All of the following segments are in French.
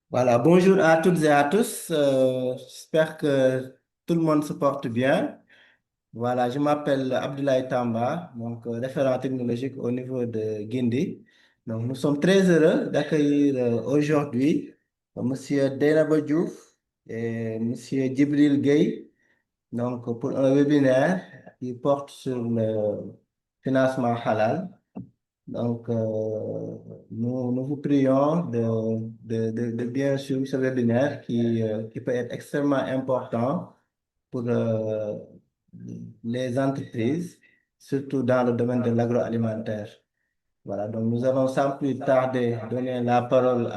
Voilà, bonjour à toutes et à tous. J'espère que tout le monde se porte bien. Voilà, je m'appelle Abdoulaye Tamba, donc référent technologique au niveau de Guindy. Donc, nous sommes très heureux d'accueillir aujourd'hui Monsieur Dieynaba Diouf et Monsieur Djibril Gueye, donc pour un webinaire qui porte sur le financement halal. Donc, nous vous prions de bien suivre ce webinaire qui peut être extrêmement important pour les entreprises, surtout dans le domaine de l'agroalimentaire. Voilà, donc nous allons sans plus tarder donner la parole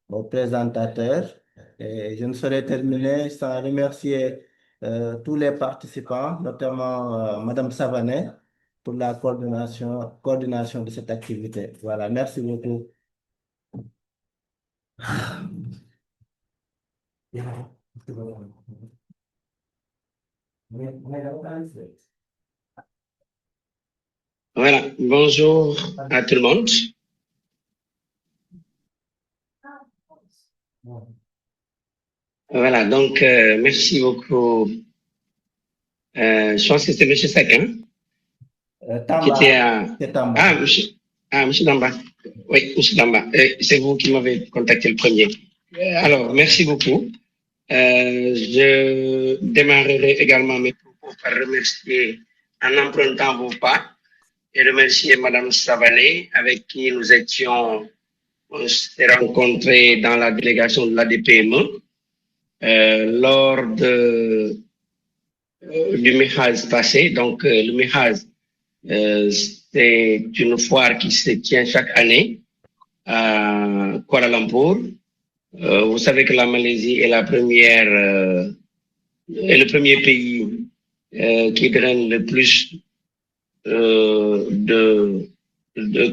au présentateur. Et je ne saurais terminer sans remercier tous les participants, notamment Madame Savanet, pour la coordination de cette activité. Voilà, merci beaucoup. Voilà, bonjour à tout le monde. Voilà, donc merci beaucoup. Je pense que c'était M. Seck, hein, qui était Tamba, à... c'est Tamba. Monsieur Damba. Oui, Monsieur Damba. C'est vous qui m'avez contacté le premier. Alors, merci beaucoup. Je démarrerai également mes propos par remercier, en empruntant vos pas, et remercier Madame Savané, avec qui on s'est rencontrés dans la délégation de la DPME lors du Mihaz passé. Donc, le Mihaz, c'est une foire qui se tient chaque année à Kuala Lumpur. Vous savez que la Malaisie est est le premier pays qui draine le plus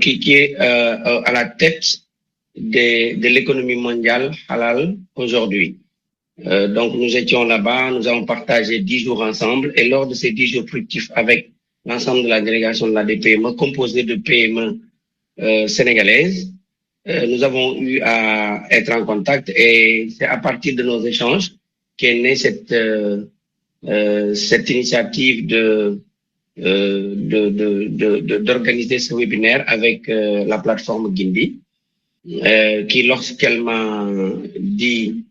qui est à la tête de l'économie mondiale halal aujourd'hui. Donc, nous étions là-bas, nous avons partagé 10 jours ensemble et lors de ces 10 jours fructifs avec l'ensemble de la délégation de la DPME, composée de PME sénégalaises, nous avons eu à être en contact et c'est à partir de nos échanges qu'est née cette initiative d'organiser ce webinaire avec la plateforme Guindy, qui lorsqu'elle m'a dit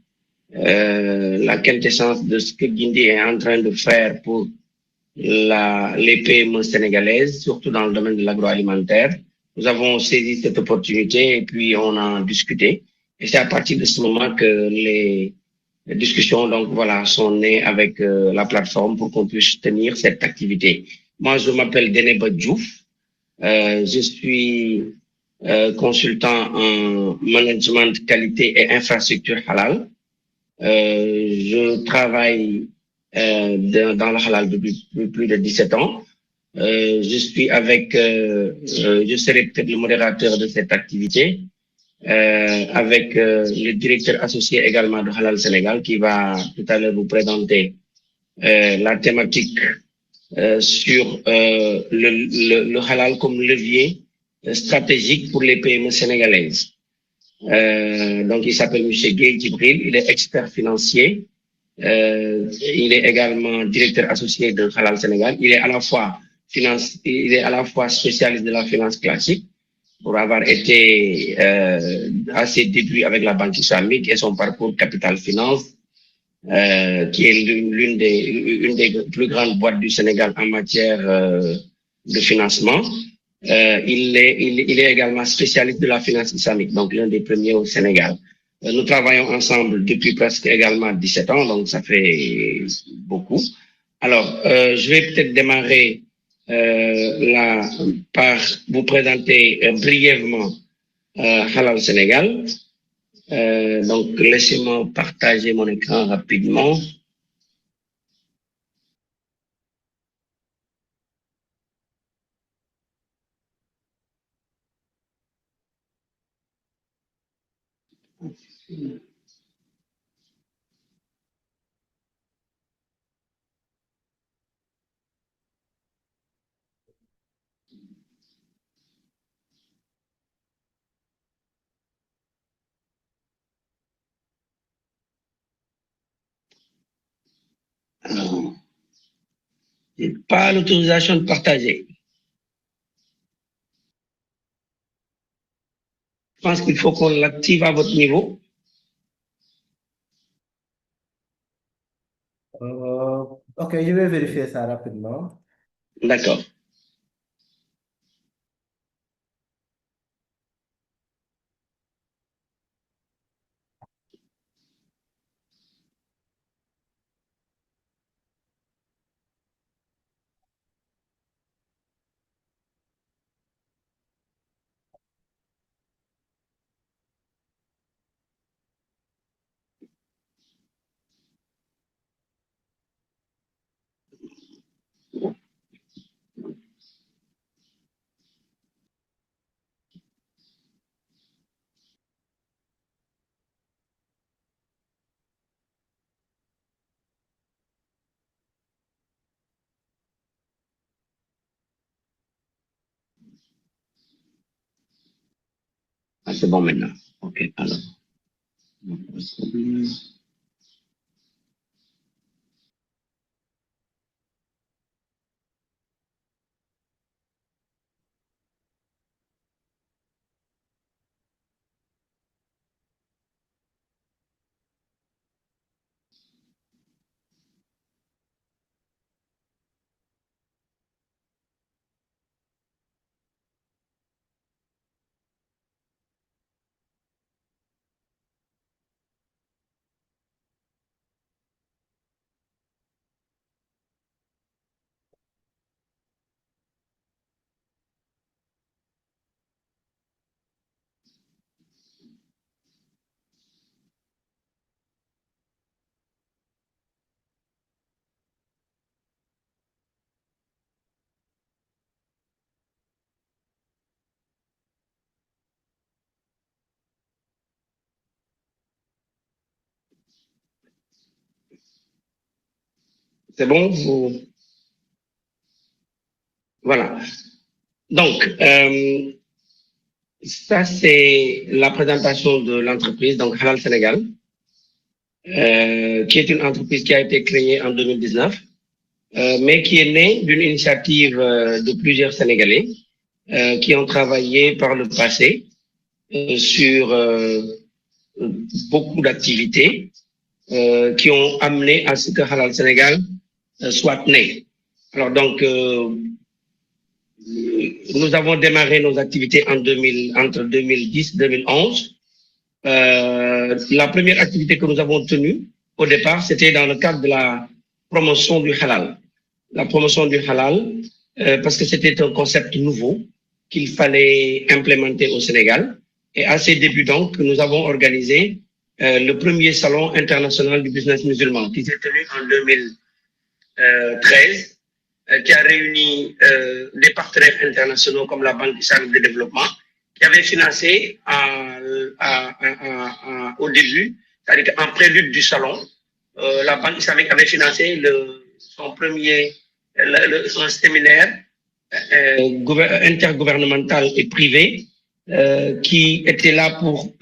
la quintessence de ce que Guindy est en train de faire pour les PME sénégalaises, surtout dans le domaine de l'agroalimentaire. Nous avons saisi cette opportunité et puis on a discuté. Et c'est à partir de ce moment que les discussions donc voilà sont nées avec la plateforme pour qu'on puisse tenir cette activité. Moi, je m'appelle Dieynaba Diouf. Je suis consultant en management, qualité et infrastructure halal. Je travaille dans le halal depuis plus de 17 ans. Je serai peut-être le modérateur de cette activité avec le directeur associé également de Halal Sénégal qui va tout à l'heure vous présenter la thématique sur le halal comme levier stratégique pour les PME sénégalaises. Donc, il s'appelle M. Gueye Djibril, il est expert financier, il est également directeur associé de Halal Sénégal. Il est à la fois spécialiste de la finance classique pour avoir été à ses débuts avec la Banque islamique et son parcours Capital Finance, qui est une des plus grandes boîtes du Sénégal en matière de financement. Il est également spécialiste de la finance islamique, donc l'un des premiers au Sénégal. Nous travaillons ensemble depuis presque également 17 ans, donc ça fait beaucoup. Alors, je vais peut-être démarrer par vous présenter brièvement Halal Sénégal. Donc, laissez-moi partager mon écran rapidement. J'ai pas l'autorisation de partager. Je pense qu'il faut qu'on l'active à votre niveau. Ok, je vais vérifier ça rapidement. D'accord. Ah, c'est bon maintenant. Ok, alors. C'est bon, voilà. Donc, ça, c'est la présentation de l'entreprise, donc Halal Sénégal, qui est une entreprise qui a été créée en 2019, mais qui est née d'une initiative de plusieurs Sénégalais qui ont travaillé par le passé sur beaucoup d'activités qui ont amené à ce que Halal Sénégal soit né. Alors donc, nous avons démarré nos activités entre 2010 et 2011. La première activité que nous avons tenue au départ, c'était dans le cadre de la promotion du halal. La promotion du halal, parce que c'était un concept nouveau qu'il fallait implémenter au Sénégal. Et à ses débuts, donc, nous avons organisé le premier salon international du business musulman qui s'est tenu en 2013, qui a réuni des partenaires internationaux comme la Banque islamique de développement, qui avait financé au début, c'est-à-dire en prélude du salon, la Banque islamique avait financé son premier son séminaire intergouvernemental et privé qui était là pour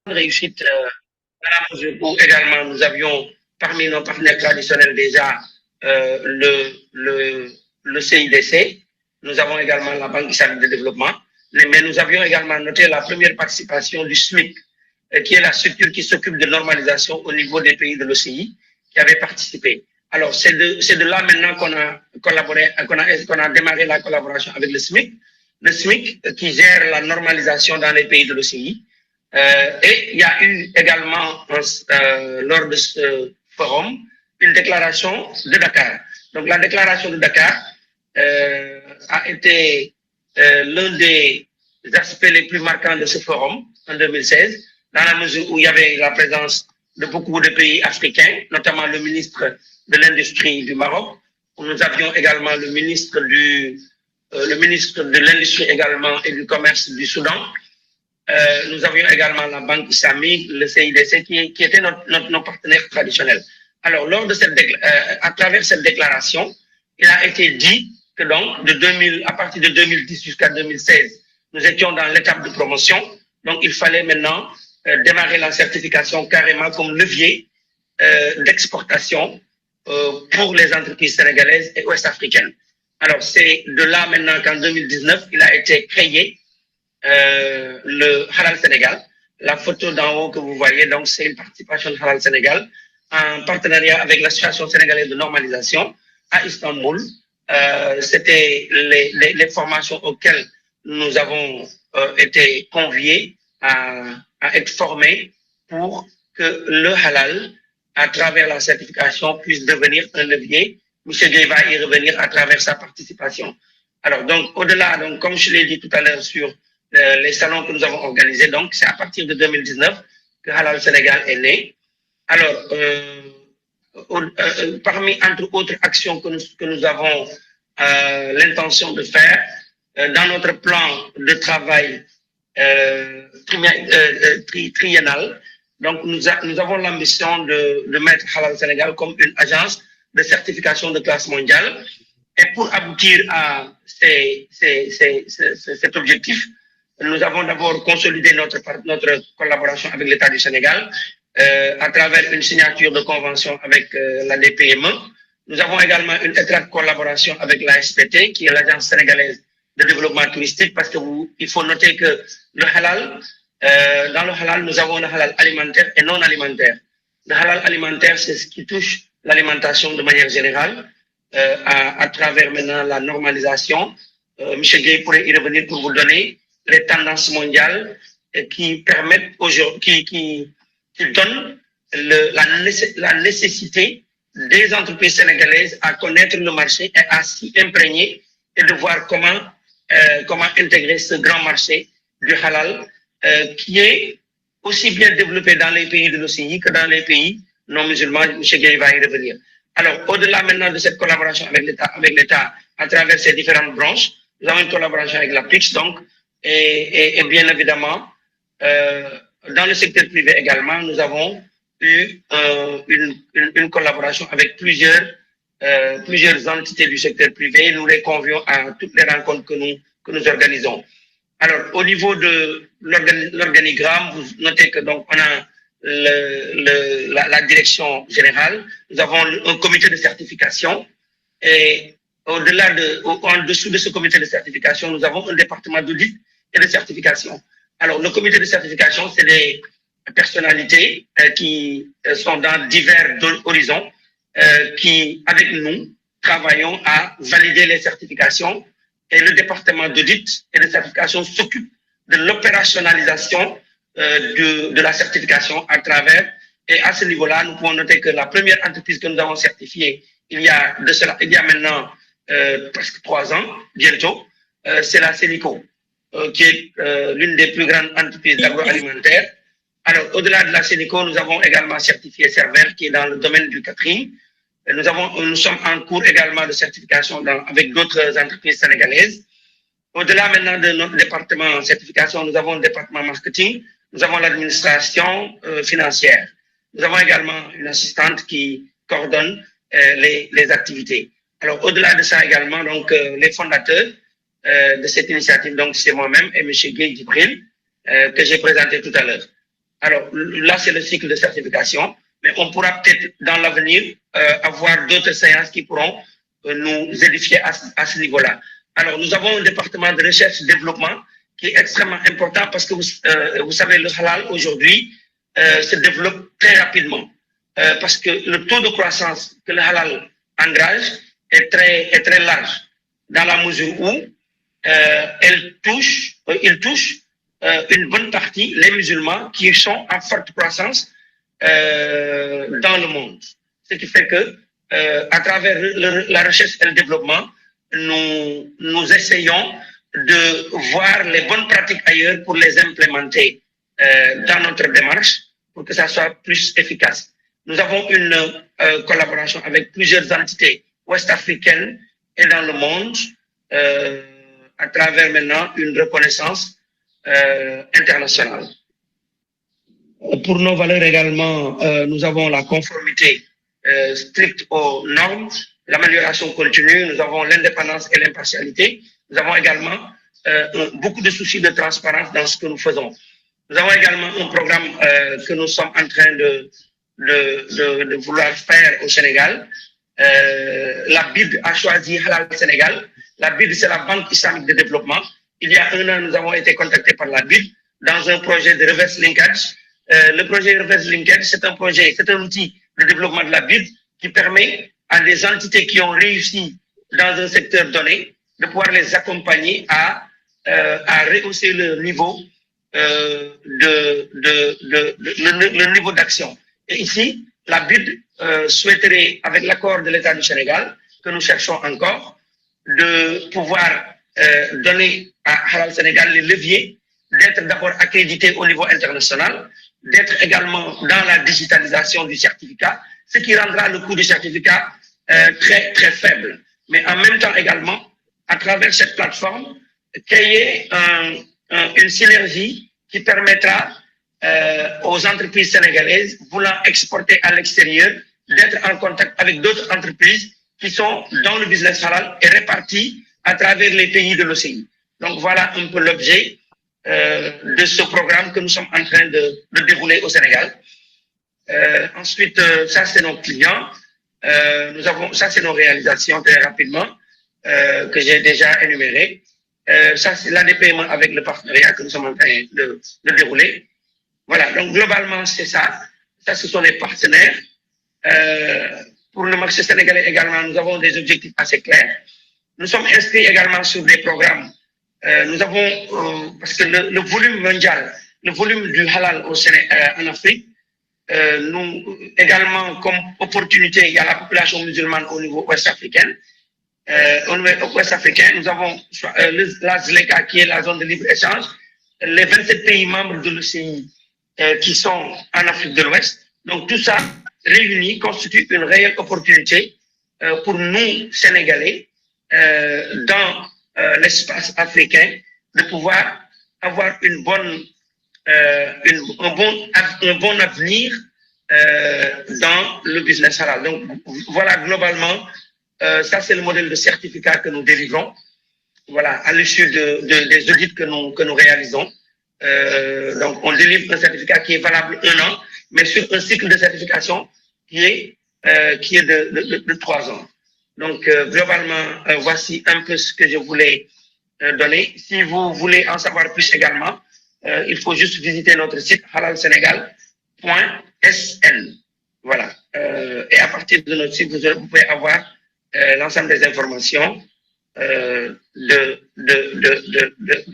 réussite à la mesure où également nous avions parmi nos partenaires traditionnels déjà le CIDC, nous avons également la Banque islamique de développement, mais nous avions également noté la première participation du SMIC, qui est la structure qui s'occupe de normalisation au niveau des pays de l'OCI, qui avait participé. Alors, c'est de là maintenant qu'on a collaboré, qu'on a démarré la collaboration avec le SMIC. Le SMIC qui gère la normalisation dans les pays de l'OCI. Et il y a eu également, lors de ce forum, une déclaration de Dakar. Donc, la déclaration de Dakar a été l'un des aspects les plus marquants de ce forum en 2016, dans la mesure où il y avait la présence de beaucoup de pays africains, notamment le ministre de l'Industrie du Maroc. Nous avions également le ministre de l'Industrie également et du Commerce du Soudan. Nous avions également la Banque islamique, le CIDC, qui étaient nos partenaires traditionnels. Alors, à travers cette déclaration, il a été dit que donc, à partir de 2010 jusqu'à 2016, nous étions dans l'étape de promotion. Donc, il fallait maintenant démarrer la certification carrément comme levier d'exportation pour les entreprises sénégalaises et ouest-africaines. Alors, c'est de là maintenant qu'en 2019, il a été créé le Halal Sénégal. La photo d'en haut que vous voyez, donc, c'est une participation de Halal Sénégal en partenariat avec l'Association sénégalaise de normalisation à Istanbul. C'était les formations auxquelles nous avons été conviés à être formés pour que le halal, à travers la certification, puisse devenir un levier. M. Gueye va y revenir à travers sa participation. Alors, donc, au-delà, donc, comme je l'ai dit tout à l'heure sur les salons que nous avons organisés, donc, c'est à partir de 2019 que Halal Sénégal est né. Alors, parmi, entre autres actions que nous avons l'intention de faire, dans notre plan de travail triennal, donc nous avons l'ambition de mettre Halal Sénégal comme une agence de certification de classe mondiale. Et pour aboutir à cet objectif, nous avons d'abord consolidé notre collaboration avec l'État du Sénégal à travers une signature de convention avec la DPME. Nous avons également une étroite collaboration avec l'ASPT, qui est l'Agence sénégalaise de développement touristique, parce que il faut noter que le halal, dans le halal, nous avons le halal alimentaire et non alimentaire. Le halal alimentaire, c'est ce qui touche l'alimentation de manière générale, à travers maintenant la normalisation. M. Gueye pourrait y revenir pour vous donner les tendances mondiales qui permettent aujourd'hui, qui donnent la nécessité des entreprises sénégalaises à connaître le marché et à s'y imprégner et de voir comment intégrer ce grand marché du halal qui est aussi bien développé dans les pays de l'OCI que dans les pays non musulmans. M. Gueye va y revenir. Alors, au-delà maintenant de cette collaboration avec l'État à travers ces différentes branches, nous avons une collaboration avec la PIX, donc, et bien évidemment, dans le secteur privé également, nous avons eu une collaboration avec plusieurs entités du secteur privé. Nous les convions à toutes les rencontres que nous organisons. Alors, au niveau de l'organigramme, vous notez que donc on a la direction générale, nous avons un comité de certification et en dessous de ce comité de certification, nous avons un département d'audit et de certification. Alors, le comité de certification, c'est des personnalités qui sont dans divers horizons, qui, avec nous, travaillons à valider les certifications, et le département d'audit et de certification s'occupe de l'opérationnalisation de la certification à travers, et à ce niveau-là, nous pouvons noter que la première entreprise que nous avons certifiée il y a maintenant presque 3 ans, bientôt, c'est la Sénico, qui est l'une des plus grandes entreprises d'agroalimentaire. Alors, au-delà de la Sénico, nous avons également certifié Server, qui est dans le domaine du catering. Nous sommes en cours également de certification avec d'autres entreprises sénégalaises. Au-delà maintenant de notre département certification, nous avons le département marketing, nous avons l'administration financière. Nous avons également une assistante qui coordonne les activités. Alors, au-delà de ça également, donc, les fondateurs de cette initiative, donc c'est moi-même et M. Gueye Djibril, que j'ai présenté tout à l'heure. Alors, là, c'est le cycle de certification, mais on pourra peut-être dans l'avenir avoir d'autres séances qui pourront nous édifier à ce niveau-là. Alors, nous avons un département de recherche et développement qui est extrêmement important parce que vous savez, le halal aujourd'hui se développe très rapidement parce que le taux de croissance que le halal engage est très large dans la mesure où il touche une bonne partie les musulmans qui sont en forte croissance dans le monde. Ce qui fait que à travers la recherche et le développement, nous essayons de voir les bonnes pratiques ailleurs pour les implémenter dans notre démarche pour que ça soit plus efficace. Nous avons une collaboration avec plusieurs entités ouest-africaines et dans le monde à travers maintenant une reconnaissance internationale. Pour nos valeurs également, nous avons la conformité stricte aux normes, l'amélioration continue, nous avons l'indépendance et l'impartialité. Nous avons également beaucoup de soucis de transparence dans ce que nous faisons. Nous avons également un programme que nous sommes en train de vouloir faire au Sénégal. La BID a choisi Halal Sénégal. La BID, c'est la Banque islamique de développement. Il y a un an, nous avons été contactés par la BID dans un projet de reverse linkage. Le projet reverse linkage, c'est un outil de développement de la BID qui permet à des entités qui ont réussi dans un secteur donné de pouvoir les accompagner à rehausser le niveau le niveau d'action. Et ici, la BID souhaiterait, avec l'accord de l'État du Sénégal, que nous cherchons encore, de pouvoir donner à Halal Sénégal les leviers d'être d'abord accrédité au niveau international, d'être également dans la digitalisation du certificat, ce qui rendra le coût du certificat très, très faible. Mais en même temps également, à travers cette plateforme, créer une synergie qui permettra aux entreprises sénégalaises voulant exporter à l'extérieur d'être en contact avec d'autres entreprises qui sont dans le business halal et réparties à travers les pays de l'OCI. Donc voilà un peu l'objet de ce programme que nous sommes en train de dérouler au Sénégal. Ensuite, ça c'est nos clients. Ça c'est nos réalisations très rapidement que j'ai déjà énumérées. Ça c'est là des paiements avec le partenariat que nous sommes en train de dérouler. Voilà, donc globalement c'est ça. Ça ce sont les partenaires. Pour le marché sénégalais également, nous avons des objectifs assez clairs. Nous sommes inscrits également sur des programmes. Nous avons, parce que le volume mondial, le volume du halal en Afrique, nous également comme opportunité, il y a la population musulmane au niveau ouest-africain. Au niveau ouest-africain, nous avons la ZLECA qui est la zone de libre-échange, les 27 pays membres de l'OCI qui sont en Afrique de l'Ouest. Donc tout ça réuni constitue une réelle opportunité pour nous, Sénégalais, dans l'espace africain, de pouvoir avoir un bon avenir dans le business halal. Donc voilà, globalement, ça c'est le modèle de certificat que nous délivrons. Voilà, à l'issue des audits que nous réalisons. Donc on délivre un certificat qui est valable 1 an, mais sur un cycle de certification qui est de 3 ans. Donc, globalement, voici un peu ce que je voulais donner. Si vous voulez en savoir plus également, il faut juste visiter notre site halalsenegal.sn. Voilà. Et à partir de notre site, vous pouvez avoir l'ensemble des informations de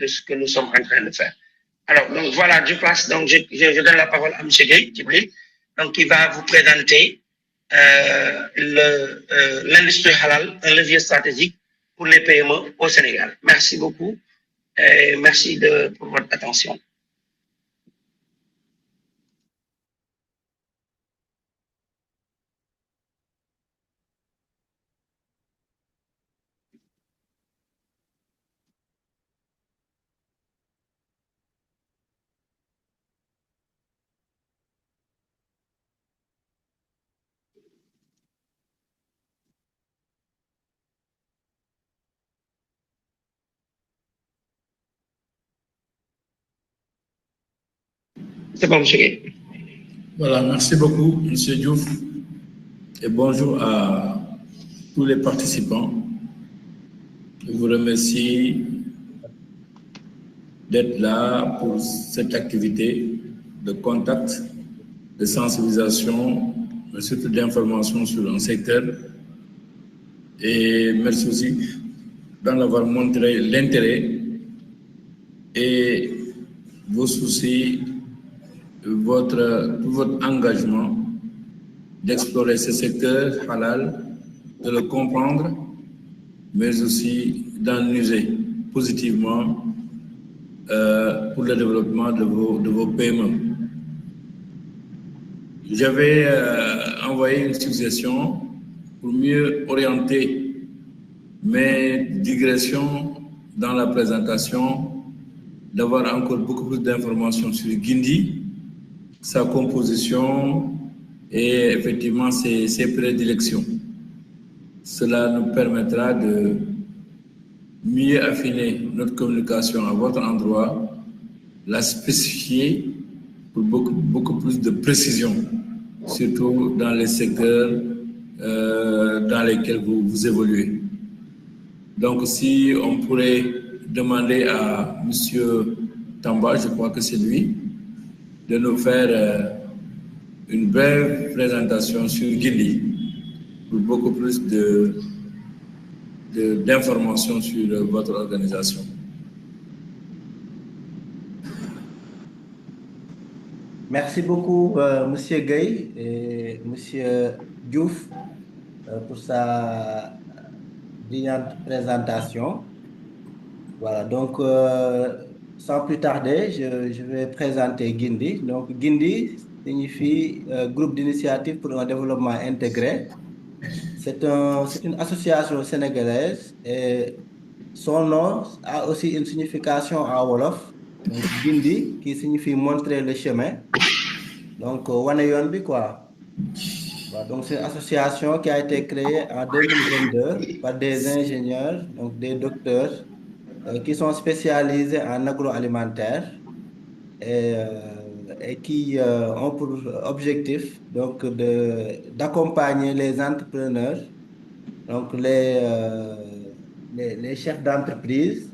ce que nous sommes en train de faire. Alors, donc voilà, je passe. Donc, je donne la parole à M. Gueye Djibril, donc qui va vous présenter l'industrie halal, un levier stratégique pour les PME au Sénégal. Merci beaucoup et merci pour votre attention. C'est bon, M. Gueye. Voilà, merci beaucoup, M. Diouf, et bonjour à tous les participants. Je vous remercie d'être là pour cette activité de contact, de sensibilisation, mais surtout d'information sur un secteur. Et merci aussi d'en avoir montré l'intérêt et vos soucis, votre engagement d'explorer ce secteur halal, de le comprendre, mais aussi d'en user positivement pour le développement de vos PME. j'avais envoyé une suggestion pour mieux orienter mes digressions dans la présentation, d'avoir encore beaucoup plus d'informations sur Guindy, sa composition et effectivement ses prédilections. Cela nous permettra de mieux affiner notre communication à votre endroit, la spécifier pour beaucoup plus de précision, surtout dans les secteurs dans lesquels vous évoluez. Donc, si on pourrait demander à M. Tamba, je crois que c'est lui, de nous faire une brève présentation sur Guindy pour beaucoup plus d'informations sur votre organisation. Merci beaucoup, Monsieur Gueye et Monsieur Diouf, pour sa brillante présentation. Voilà, donc sans plus tarder, je vais présenter Guindy. Donc Guindy signifie Groupe d'initiative pour un développement intégré. C'est une association sénégalaise et son nom a aussi une signification en Wolof. Donc Guindy qui signifie montrer le chemin. Donc wane yoon bi quoi. Voilà, donc c'est une association qui a été créée en 2022 par des ingénieurs, donc des docteurs qui sont spécialisés en agroalimentaire et qui ont pour objectif donc d'accompagner les entrepreneurs, donc les chefs d'entreprise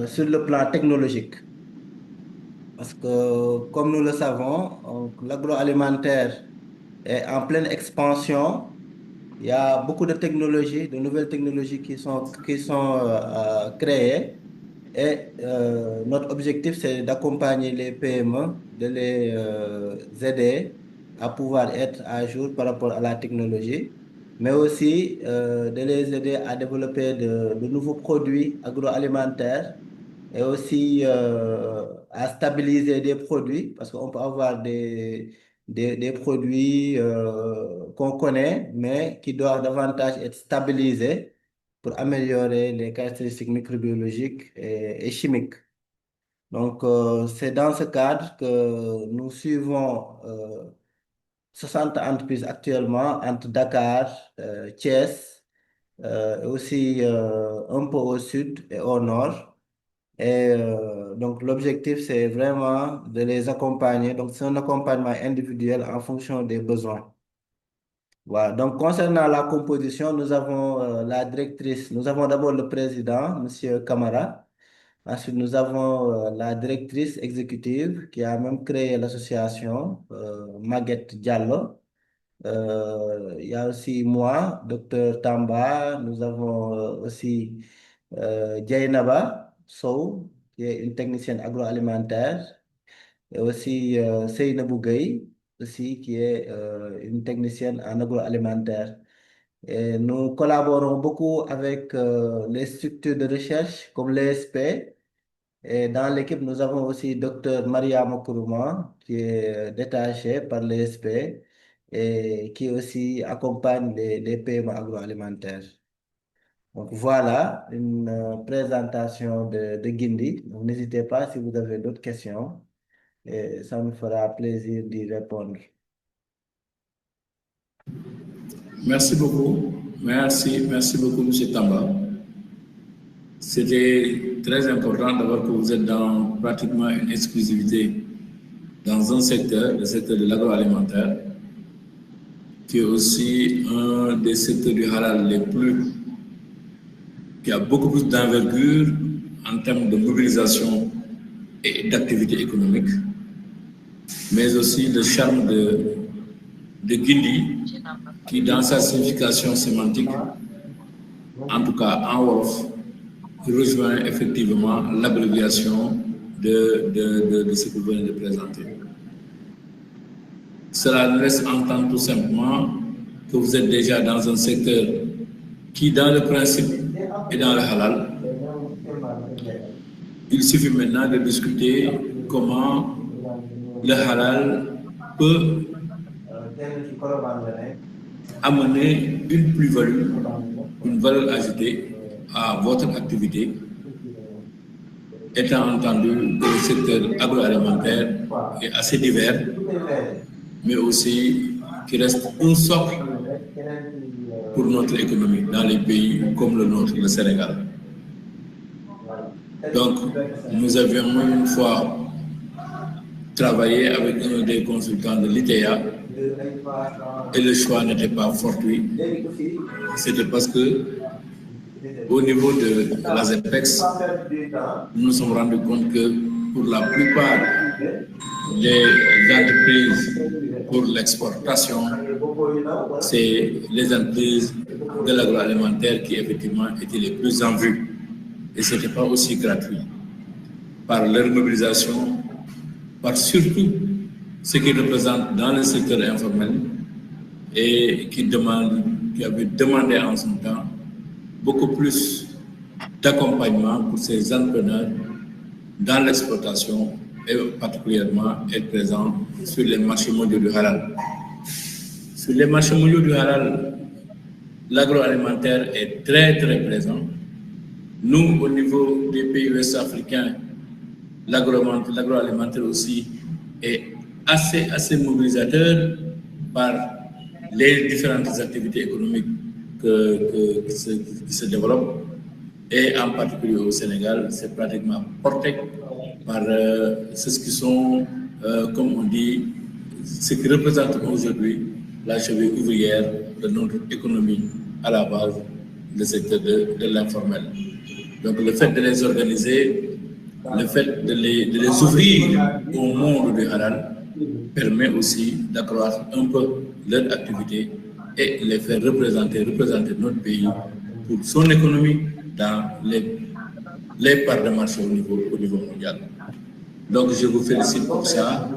sur le plan technologique. Parce que, comme nous le savons, l'agroalimentaire est en pleine expansion. Il y a beaucoup de technologies, de nouvelles technologies qui sont créées. Et notre objectif, c'est d'accompagner les PME, de les aider à pouvoir être à jour par rapport à la technologie, mais aussi de les aider à développer de nouveaux produits agroalimentaires et aussi à stabiliser des produits, parce qu'on peut avoir des produits qu'on connaît, mais qui doivent davantage être stabilisés pour améliorer les caractéristiques microbiologiques et chimiques. Donc, c'est dans ce cadre que nous suivons 60 entreprises actuellement entre Dakar, Thiès, et aussi un peu au sud et au nord. Et donc, l'objectif, c'est vraiment de les accompagner. Donc, c'est un accompagnement individuel en fonction des besoins. Voilà. Donc, concernant la composition, nous avons la directrice. Nous avons d'abord le président, Monsieur Camara. Ensuite, nous avons la directrice exécutive qui a même créé l'association, Maguette Diallo. Il y a aussi moi, Docteur Tamba. Nous avons aussi Djainaba Sow, qui est une technicienne agroalimentaire. Et aussi Seynabou Gueye, aussi, qui est une technicienne en agroalimentaire. Et nous collaborons beaucoup avec les structures de recherche comme l'ESP. Et dans l'équipe, nous avons aussi Dr Maria Mokourouma, qui est détachée par l'ESP et qui aussi accompagne les PME agroalimentaires. Donc voilà une présentation de Guindy. Donc n'hésitez pas si vous avez d'autres questions et ça me fera plaisir d'y répondre. Merci beaucoup. Merci beaucoup, M. Tamba. C'était très important d'avoir que vous êtes dans pratiquement une exclusivité dans un secteur, le secteur de l'agroalimentaire, qui est aussi un des secteurs du halal qui a beaucoup plus d'envergure en termes de mobilisation et d'activité économique, mais aussi le charme de Guindy, qui dans sa signification sémantique, en tout cas en Wolof, rejoint effectivement l'abréviation de ce que vous venez de présenter. Cela nous laisse entendre tout simplement que vous êtes déjà dans un secteur qui, dans le principe, est dans le halal. Il suffit maintenant de discuter comment le halal peut amener une plus-value, une valeur ajoutée à votre activité, étant entendu que le secteur agroalimentaire est assez divers, mais aussi qui reste un socle pour notre économie dans les pays comme le nôtre, le Sénégal. Donc, nous avions une fois travaillé avec un des consultants de l'ITEA et le choix n'était pas fortuit. C'était parce que au niveau de la ZEPEX, nous nous sommes rendus compte que pour la plupart des entreprises pour l'exportation, c'est les entreprises de l'agroalimentaire qui effectivement étaient les plus en vue. Et ce n'était pas aussi gratuit. Par leur mobilisation, par surtout ce qu'ils représentent dans le secteur informel et qui avait demandé en son temps beaucoup plus d'accompagnement pour ces entrepreneurs dans l'exploitation et particulièrement être présents sur les marchés mondiaux du halal. Sur les marchés mondiaux du halal, l'agroalimentaire est très très présent. Nous, au niveau des pays ouest-africains, l'agroalimentaire aussi est assez mobilisateur par les différentes activités économiques qui se développent. Et en particulier au Sénégal, c'est pratiquement porté par ceux qui sont, comme on dit, ce qui représente aujourd'hui la cheville ouvrière de notre économie à la base, le secteur de l'informel. Donc le fait de les organiser, le fait de les ouvrir au monde du halal permet aussi d'accroître un peu leur activité et les faire représenter notre pays pour son économie dans les parts de marché au niveau mondial. Donc je vous félicite pour ça,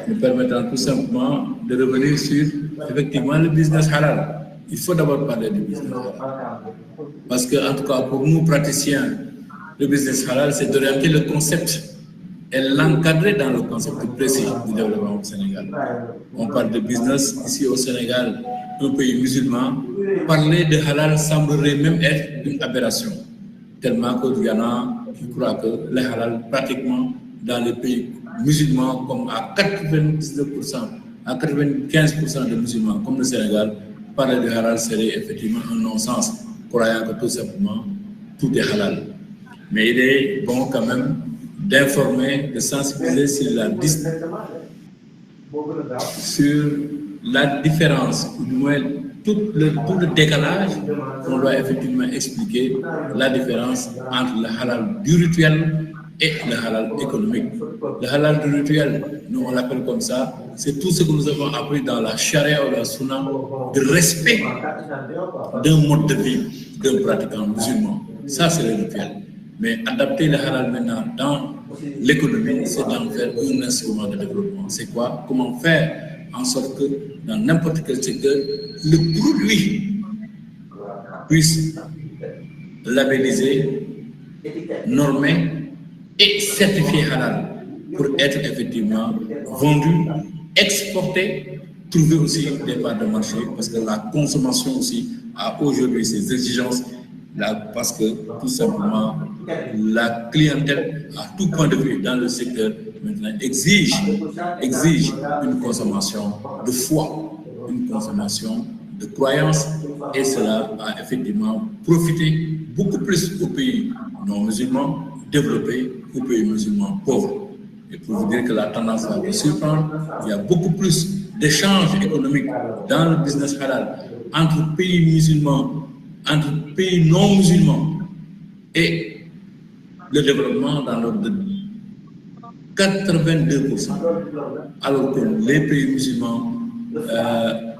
me permettant tout simplement de revenir sur effectivement le business halal. Il faut d'abord parler du business halal. Parce que, en tout cas, pour nous praticiens, le business halal, c'est d'orienter le concept et l'encadrer dans le concept précis du développement au Sénégal. On parle de business ici au Sénégal, un pays musulman. Parler de halal semblerait même être une aberration, tellement qu'il y en a qui croient que le halal, pratiquement dans les pays musulmans, comme à 99%, à 95% de musulmans, comme le Sénégal, parler de halal serait effectivement un non-sens, croyant que tout simplement tout est halal. Mais il est bon quand même d'informer, de sensibiliser sur la différence, ou du moins tout le décalage qu'on doit effectivement expliquer, la différence entre le halal du rituel et le halal économique. Le halal du rituel, nous on l'appelle comme ça, c'est tout ce que nous avons appris dans la charia ou la sunna de respect d'un mode de vie d'un pratiquant musulman. Ça, c'est le rituel. Mais adapter le halal maintenant dans l'économie, c'est d'en faire un instrument de développement. C'est quoi? Comment faire en sorte que dans n'importe quel secteur, le produit puisse labelliser, normer et certifié halal pour être effectivement vendu, exporté, trouver aussi des parts de marché, parce que la consommation aussi a aujourd'hui ses exigences, là, parce que tout simplement la clientèle à tout point de vue dans le secteur maintenant exige une consommation de foi, une consommation de croyance, et cela a effectivement profité beaucoup plus aux pays non musulmans développés qu'aux pays musulmans pauvres. Et pour vous dire que la tendance va vous surprendre, il y a beaucoup plus d'échanges économiques dans le business halal entre pays musulmans, entre pays non musulmans, et le développement dans l'ordre de 82%, alors que les pays musulmans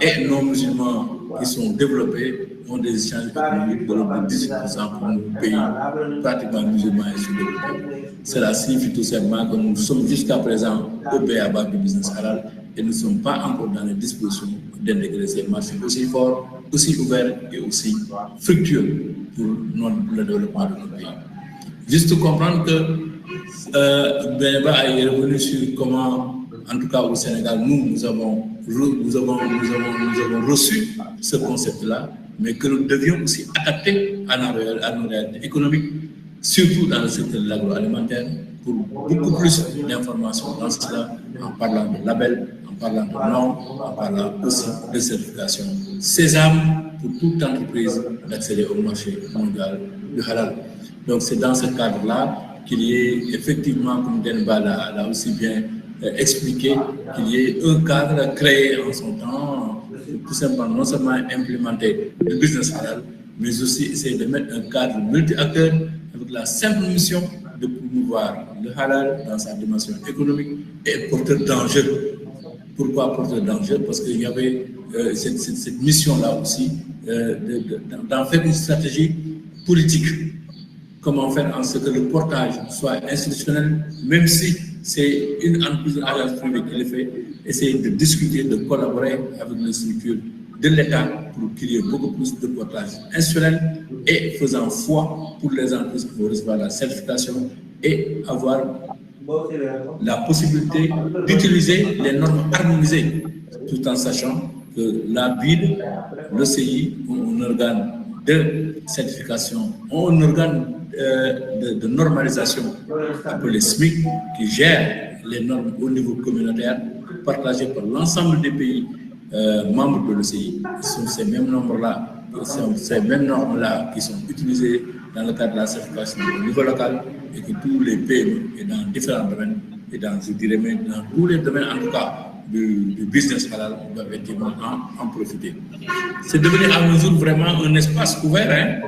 et non musulmans qui sont développés ont des échanges économiques de l'ordre de 18% pour nos pays pratiquement musulmans et sous-développés. Cela signifie tout simplement que nous sommes jusqu'à présent au b.a.-ba du business halal et nous ne sommes pas encore dans les dispositions d'intégrer ces marchés aussi forts, aussi ouverts et aussi fructueux pour le développement de notre pays. Juste comprendre que B.a.-ba est revenu sur comment en tout cas au Sénégal, nous avons reçu ce concept-là, mais que nous devions aussi adapter à nos réalités économiques, surtout dans le secteur de l'agroalimentaire, pour beaucoup plus d'informations dans cela, en parlant de labels, en parlant de normes, en parlant aussi de certification. Sésame pour toute entreprise d'accéder au marché mondial du halal. Donc c'est dans ce cadre-là qu'il y ait effectivement, comme Denba l'a aussi bien expliqué, qu'il y ait un cadre créé en son temps, tout simplement non seulement implémenter le business halal, mais aussi essayer de mettre un cadre multi-acteur avec la simple mission de promouvoir le halal dans sa dimension économique et porteur d'enjeux. Pourquoi porteur d'enjeux? Parce qu'il y avait cette mission-là aussi d'en faire une stratégie politique. Comment faire en sorte que le portage soit institutionnel, même si c'est une entreprise agence privée qui le fait, essayer de discuter, de collaborer avec les structures de l'État pour qu'il y ait beaucoup plus de portage institutionnel et faisant foi pour les entreprises qui vont recevoir la certification et avoir la possibilité d'utiliser les normes harmonisées, tout en sachant que la BID, l'OCI, un organe de certification, un organe de normalisation appelé SMIC, qui gère les normes au niveau communautaire, partagées par l'ensemble des pays membres de l'OCI. Ce sont ces mêmes normes-là, qui sont utilisées dans le cadre de la certification au niveau local, et que tous les PME, et dans différents domaines, et dans, je dirais même, dans tous les domaines, en tout cas, du business halal, doivent effectivement en profiter. C'est devenu à mesure vraiment un espace ouvert,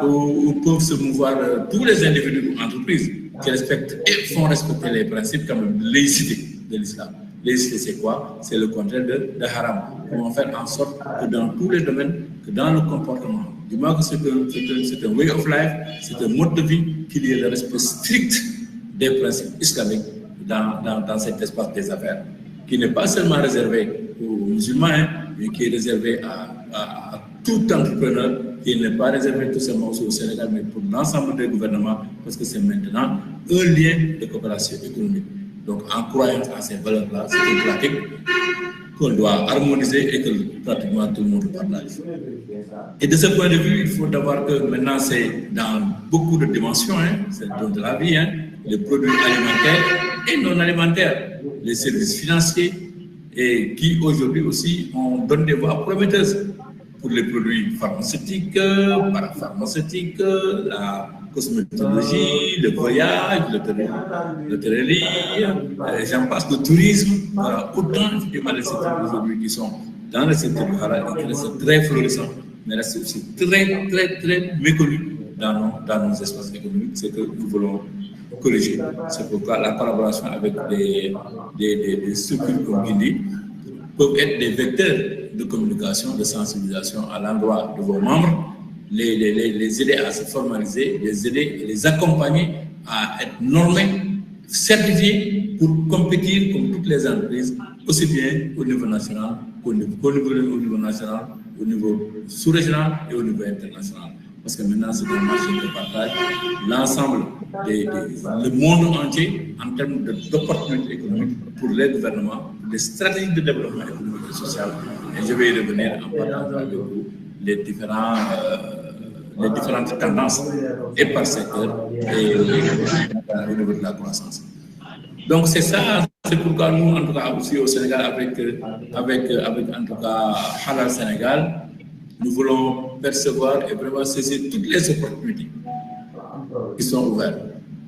où peuvent se mouvoir tous les individus ou entreprises qui respectent et font respecter les principes comme de laïcité de l'islam. Laïcité, c'est quoi? C'est le contraire de haram. Comment faire en sorte que dans tous les domaines, que dans le comportement, du moins que c'est un way of life, c'est un mode de vie, qu'il y ait le respect strict des principes islamiques dans cet espace des affaires, qui n'est pas seulement réservé aux musulmans, mais qui est réservé à tout entrepreneur, qui n'est pas réservé tout simplement au Sénégal, mais pour l'ensemble des gouvernements, parce que c'est maintenant un lien de coopération économique. Donc, en croyant à ces valeurs-là, c'est une pratique qu'on doit harmoniser et que pratiquement tout le monde partage. Et de ce point de vue, il faut savoir que maintenant, c'est dans beaucoup de dimensions, c'est de la vie, les produits alimentaires et non alimentaires, les services financiers, et qui aujourd'hui aussi on donne des voies prometteuses pour les produits pharmaceutiques, parapharmaceutiques, la cosmétologie, le voyage, l'hôtellerie, j'en passe, le tourisme. Voilà, autant effectivement les secteurs aujourd'hui qui sont dans le secteur du halal et qui restent très florissants, mais restent aussi très, très, très méconnus dans nos espaces économiques. C'est que nous voulons corriger. C'est pourquoi la collaboration avec des structures comme Guindy peuvent être des vecteurs de communication, de sensibilisation à l'endroit de vos membres, les aider à se formaliser, les aider et les accompagner à être normés, certifiés pour compétir comme toutes les entreprises, aussi bien au niveau national qu'au niveau national, au niveau sous-régional et au niveau international. Parce que maintenant, c'est un marché de partage. L'ensemble, le monde entier, en termes d'opportunités économiques pour les gouvernements, pour les stratégies de développement économique et social. Et je vais y revenir en parlant avec vous les différentes tendances, et par secteur, et au niveau de la croissance. Donc, c'est ça, c'est pourquoi nous, en tout cas, aussi au Sénégal, avec en tout cas, Halal Sénégal, nous voulons percevoir et vraiment saisir toutes les opportunités qui sont ouvertes.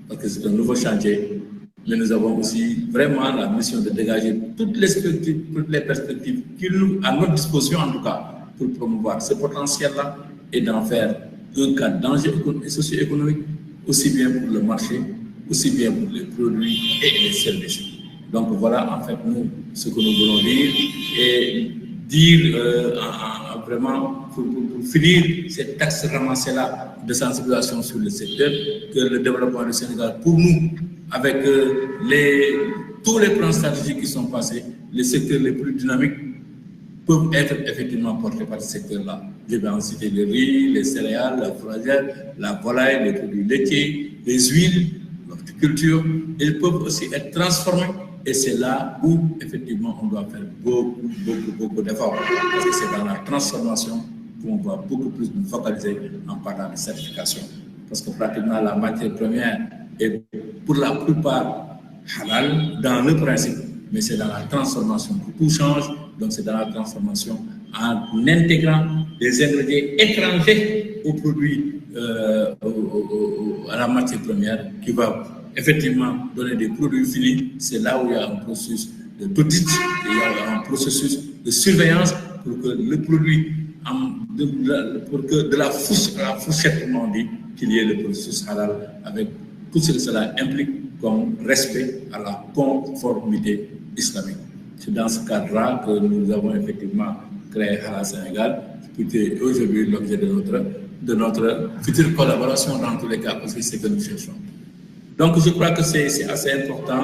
Parce que c'est un nouveau chantier, mais nous avons aussi vraiment la mission de dégager toutes les perspectives qui nous, à notre disposition en tout cas, pour promouvoir ce potentiel-là et d'en faire un cadre d'enjeu socio-économique, aussi bien pour le marché, aussi bien pour les produits et les services. Donc voilà en fait nous, ce que nous voulons dire et dire vraiment pour finir cet axe ramassé-là de sensibilisation sur le secteur, que le développement du Sénégal, pour nous, avec tous les plans stratégiques qui sont passés, les secteurs les plus dynamiques peuvent être effectivement portés par ce secteur-là. Je vais en citer le riz, les céréales, la fourragère, la volaille, les produits laitiers, les huiles, l'horticulture. Ils peuvent aussi être transformés Et c'est là où, effectivement, on doit faire beaucoup d'efforts. Parce que c'est dans la transformation qu'on va beaucoup plus nous focaliser en parlant de certification. Parce que pratiquement la matière première est pour la plupart halal dans le principe, mais c'est dans la transformation que tout change. Donc c'est dans la transformation en intégrant des ingrédients étrangers aux produits, à la matière première qui va effectivement donner des produits finis. C'est là où il y a un processus d'audit, il y a un processus de surveillance pour que le produit, pour que de la fourchette, comme on dit, qu'il y ait le processus halal avec tout ce que cela implique comme respect à la conformité islamique. C'est dans ce cadre-là que nous avons effectivement créé Halal Sénégal, qui est aujourd'hui l'objet de notre future collaboration dans tous les cas, parce que c'est ce que nous cherchons. Donc je crois que c'est assez important.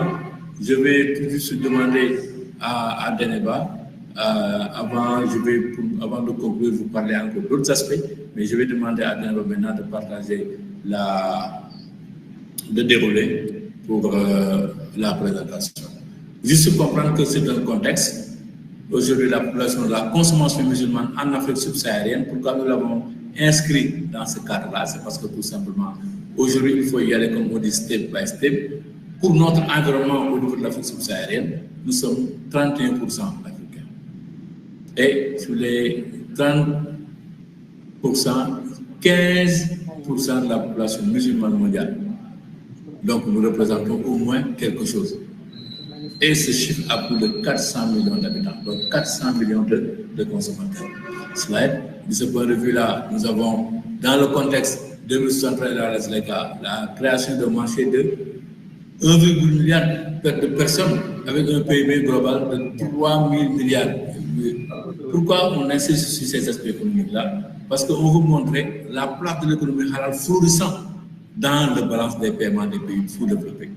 Je vais tout de suite demander à Deneba, avant de conclure, vous parler encore d'autres aspects, mais je vais demander à Deneba maintenant de partager le déroulé pour la présentation. Juste comprendre que c'est un contexte. Aujourd'hui, la population de la consommation musulmane en Afrique subsaharienne, pourquoi nous l'avons inscrit dans ce cadre-là, c'est parce que tout simplement, aujourd'hui, il faut y aller comme on dit step by step. Pour notre environnement au niveau de l'Afrique subsaharienne, nous sommes 31% africains. Et sur les 30%, 15% de la population musulmane mondiale. Donc nous représentons au moins quelque chose. Et ce chiffre a plus de 400 millions d'habitants, donc 400 millions de consommateurs. Slide. De ce point de vue-là, nous avons, dans le contexte 2063 la création d'un marché de 1,1 milliard de personnes avec un PIB global de 3 000 milliards. Pourquoi on insiste sur ces aspects économiques-là? Parce qu'on veut montrer la place de l'économie halal florissant dans le balance des paiements des pays sous-développés.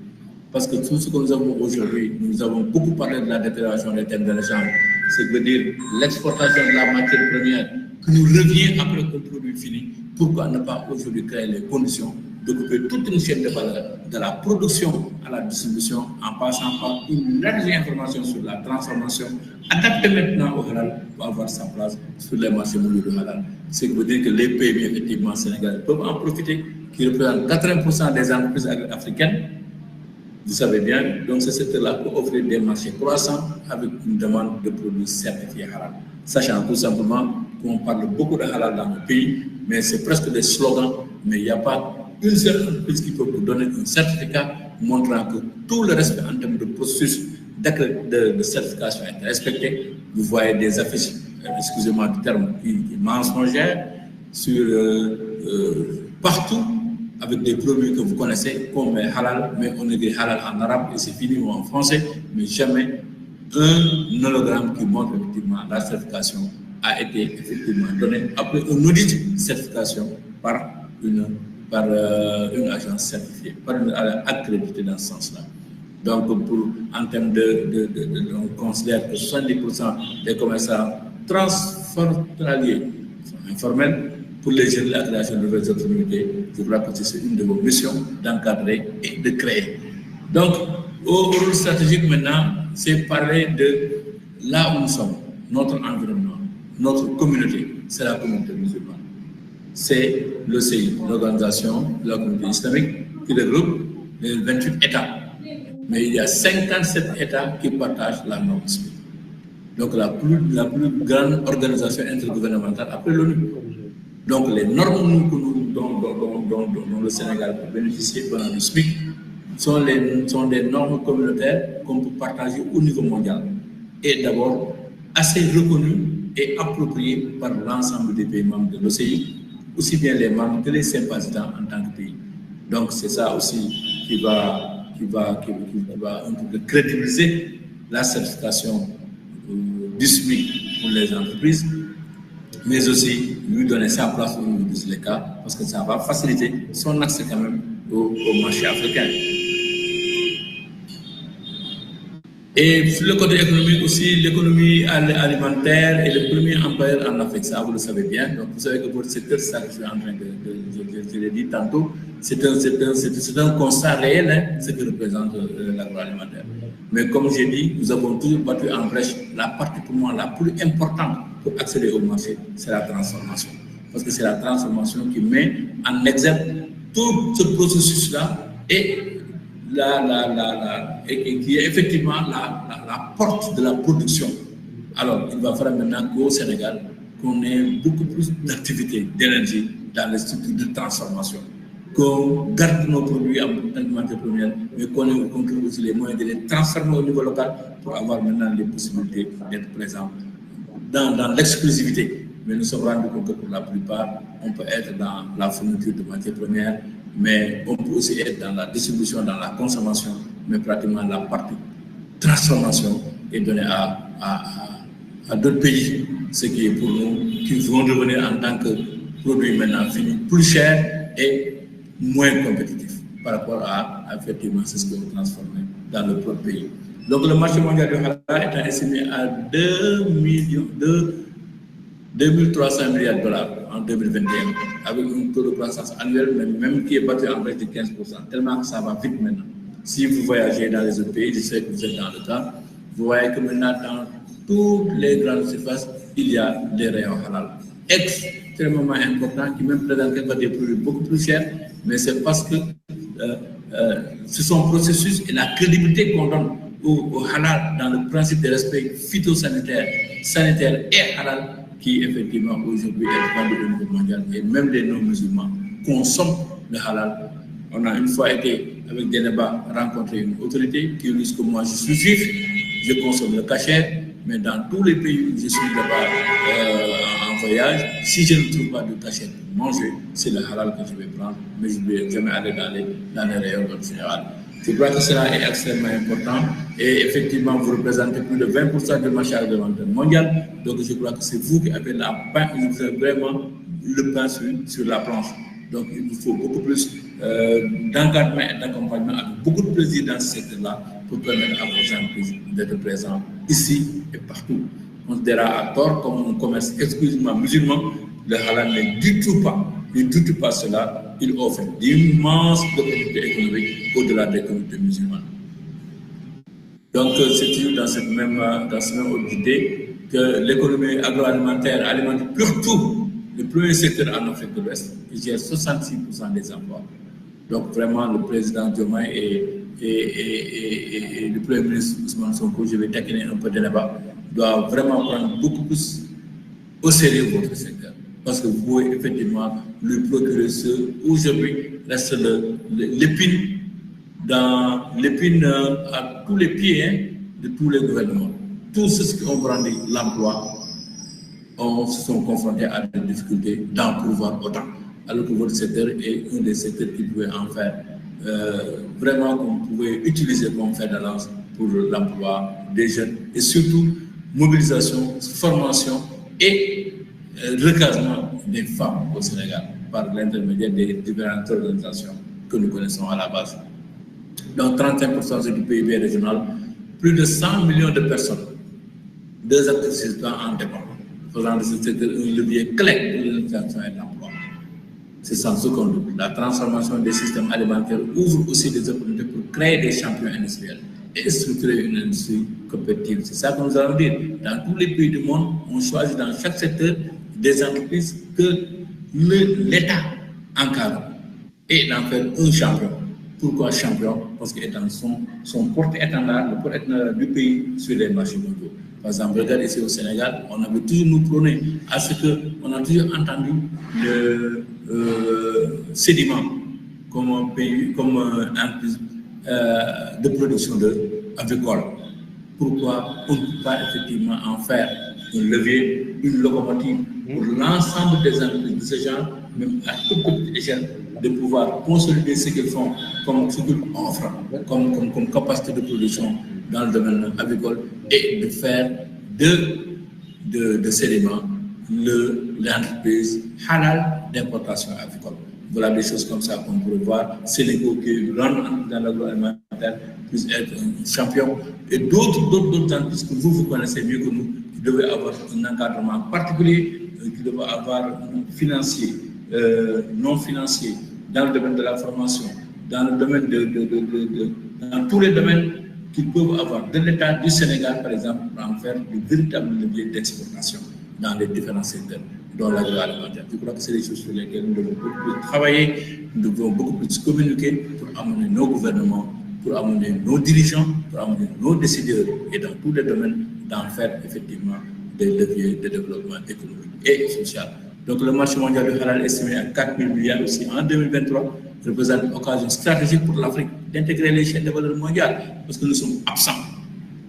Parce que tout ce que nous avons aujourd'hui, nous avons beaucoup parlé de la détérioration des termes de l'échange, c'est veut dire l'exportation de la matière première qui nous revient après le produit fini. Pourquoi ne pas aujourd'hui créer les conditions d'occuper toute une chaîne de valeur, de la production à la distribution, en passant par une large information sur la transformation, adaptée maintenant au halal pour avoir sa place sur les marchés mondiaux du halal. Ce qui veut dire que les pays, effectivement, sénégalais peuvent en profiter, qui représentent 80% des entreprises africaines. Vous savez bien, donc ce secteur-là peut offrir des marchés croissants avec une demande de produits certifiés halal. Sachant tout simplement qu'on parle beaucoup de halal dans le pays, mais c'est presque des slogans, mais il n'y a pas une seule entreprise qui peut vous donner un certificat montrant que tout le respect en termes de processus de certification est respecté. Vous voyez des affiches, excusez-moi du terme, mensongères sur partout, avec des produits que vous connaissez comme halal, mais on écrit halal en arabe et c'est fini ou en français, mais jamais un hologramme qui montre effectivement la certification a été effectivement donné après un audit certification par une agence certifiée, par une accréditée dans ce sens-là. Donc, en termes on considère que 70% des commerçants transfrontaliers sont informels. Pour les jeunes, la création de nouvelles opportunités, je crois que c'est une de vos missions d'encadrer et de créer. Donc, au rôle stratégique maintenant, c'est parler de là où nous sommes, notre environnement, notre communauté, c'est la communauté musulmane. C'est l'OCI, l'Organisation de la communauté islamique, qui regroupe les 28 États. Mais il y a 57 États qui partagent la norme islamique. Donc la plus grande organisation intergouvernementale après l'ONU. Donc les normes dont le Sénégal peut bénéficier pendant le SMIC sont des normes communautaires qu'on peut partager au niveau mondial. Et d'abord assez reconnues et appropriées par l'ensemble des pays membres de l'OCI, aussi bien les membres que les sympathisants en tant que pays. Donc c'est ça aussi qui va un peu crédibiliser la certification du SMIC pour les entreprises, mais aussi lui donner sa place au niveau du SLECA, parce que ça va faciliter son accès quand même au marché africain. Et sur le côté économique aussi, l'économie alimentaire est le premier employeur en Afrique, ça vous le savez bien. Donc vous savez que votre secteur, c'est ça que je suis en train je l'ai dit tantôt, c'est un constat réel, hein, ce que représente l'agroalimentaire. Mais comme j'ai dit, nous avons toujours battu en brèche. La partie pour moi la plus importante pour accéder au marché, c'est la transformation. Parce que c'est la transformation qui met en exergue tout ce processus-là et qui est effectivement la porte de la production. Alors, il va falloir maintenant qu'au Sénégal, qu'on ait beaucoup plus d'activités, d'énergie dans les structures de transformation, qu'on garde nos produits en matière première, mais qu'on trouve aussi les moyens de les transformer au niveau local pour avoir maintenant les possibilités d'être présents dans l'exclusivité. Mais nous sommes rendus compte que pour la plupart, on peut être dans la fourniture de matières premières, mais on peut aussi être dans la distribution, dans la consommation, mais pratiquement la partie transformation est donnée à d'autres pays, ce qui est pour nous, qui vont devenir en tant que produits maintenant finis plus chers et moins compétitifs par rapport à effectivement ce qu'on veut transformer dans le propre pays. Donc le marché mondial du halal est estimé à 2300 milliards de dollars en 2021, avec un taux de croissance annuel même qui est battu en brèche de 15%, tellement que ça va vite maintenant. Si vous voyagez dans les autres pays, je sais que vous êtes dans le temps, vous voyez que maintenant dans toutes les grandes surfaces, il y a des rayons halal extrêmement importants qui même présentent des produits beaucoup plus chers, mais c'est parce que ce sont un processus et la crédibilité qu'on donne au halal dans le principe de respect phytosanitaire, sanitaire et halal qui effectivement aujourd'hui est vendu au niveau mondial et même les non-musulmans consomment le halal. On a une fois été avec des débats rencontré une autorité qui dit que moi je suis juif, je consomme le kasher, mais dans tous les pays où je suis là-bas en voyage, si je ne trouve pas de kasher pour manger, c'est le halal que je vais prendre, mais je ne vais jamais aller dans les rayons en général. Je crois que cela est extrêmement important et effectivement, vous représentez plus de 20% du marché alimentaire mondial. Donc, je crois que c'est vous qui avez vraiment le pain sur la planche. Donc, il vous faut beaucoup plus d'encadrement et d'accompagnement avec beaucoup de plaisir dans ce secteur-là pour permettre à vos entreprises d'être présents ici et partout. On dira à tort comme un commerce exclusivement musulman, le halal n'est du tout pas cela. Il offre d'immenses opportunités économiques au-delà des communautés musulmanes. Donc, c'est toujours dans cette même idée que l'économie agroalimentaire alimente surtout le premier secteur en Afrique de l'Ouest, qui gère 66% des emplois. Donc, vraiment, le président Diomaye et le Premier ministre Ousmane Sonko, je vais taquiner un peu de là-bas, doivent vraiment prendre beaucoup plus au sérieux votre secteur. Parce que vous pouvez effectivement lui procurer ce aujourd'hui reste l'épine à tous les pieds de tous les gouvernements. Tous ceux qui ont brandi l'emploi se sont confrontés à des difficultés d'en pouvoir autant. Alors que votre secteur est un des secteurs qui pouvait en faire vraiment qu'on pouvait utiliser comme fer de lance pour l'emploi des jeunes et surtout mobilisation, formation et recasement des femmes au Sénégal par l'intermédiaire des différentes organisations que nous connaissons à la base. Donc 35% du PIB régional, plus de 100 millions de personnes, 2 activités en dépendent, faisant de ce secteur un levier clé pour l'innovation et l'emploi. C'est sans aucun doute. La transformation des systèmes alimentaires ouvre aussi des opportunités pour créer des champions industriels et structurer une industrie compétitive. C'est ça que nous allons dire. Dans tous les pays du monde, on choisit dans chaque secteur des entreprises que l'État encadre et d'en faire un champion. Pourquoi champion? Parce qu'étant son porte-étendard, le porte-étendard du pays sur les marchés mondiaux. Par exemple, regardez ici au Sénégal, on avait toujours nous prôné à ce qu'on a toujours entendu le sédiment comme un pays, comme un entreprise de production agricole. Pourquoi on ne peut pas effectivement en faire un levier, une locomotive pour l'ensemble des entreprises de ce genre, même à toute petite échelle, de pouvoir consolider ce qu'ils font, comme ce qu'ils offrent, comme capacité de production dans le domaine agricole et de faire de sédiments l'entreprise halal d'importation agricole. Voilà des choses comme ça qu'on pourrait voir. Sénégal qui rentre dans l'agroalimentaire puisse être un champion et d'autres entreprises que vous connaissez mieux que nous, qui devaient avoir un encadrement particulier, qui devaient avoir un financier, non financier, dans le domaine de la formation, dans le domaine dans tous les domaines qu'ils peuvent avoir de l'État du Sénégal, par exemple, pour en faire de véritables leviers d'exportation dans les différents secteurs, dont l'agroalimentaire. Je crois que c'est des choses sur lesquelles nous devons beaucoup plus travailler, nous devons beaucoup plus communiquer pour amener nos gouvernements, pour amener nos dirigeants, pour amener nos décideurs, et dans tous les domaines, d'en faire effectivement des leviers de développement économique et social. Donc le marché mondial du halal estimé à 4 000 milliards aussi en 2023 représente une occasion stratégique pour l'Afrique d'intégrer les chaînes de valeur mondiales parce que nous sommes absents.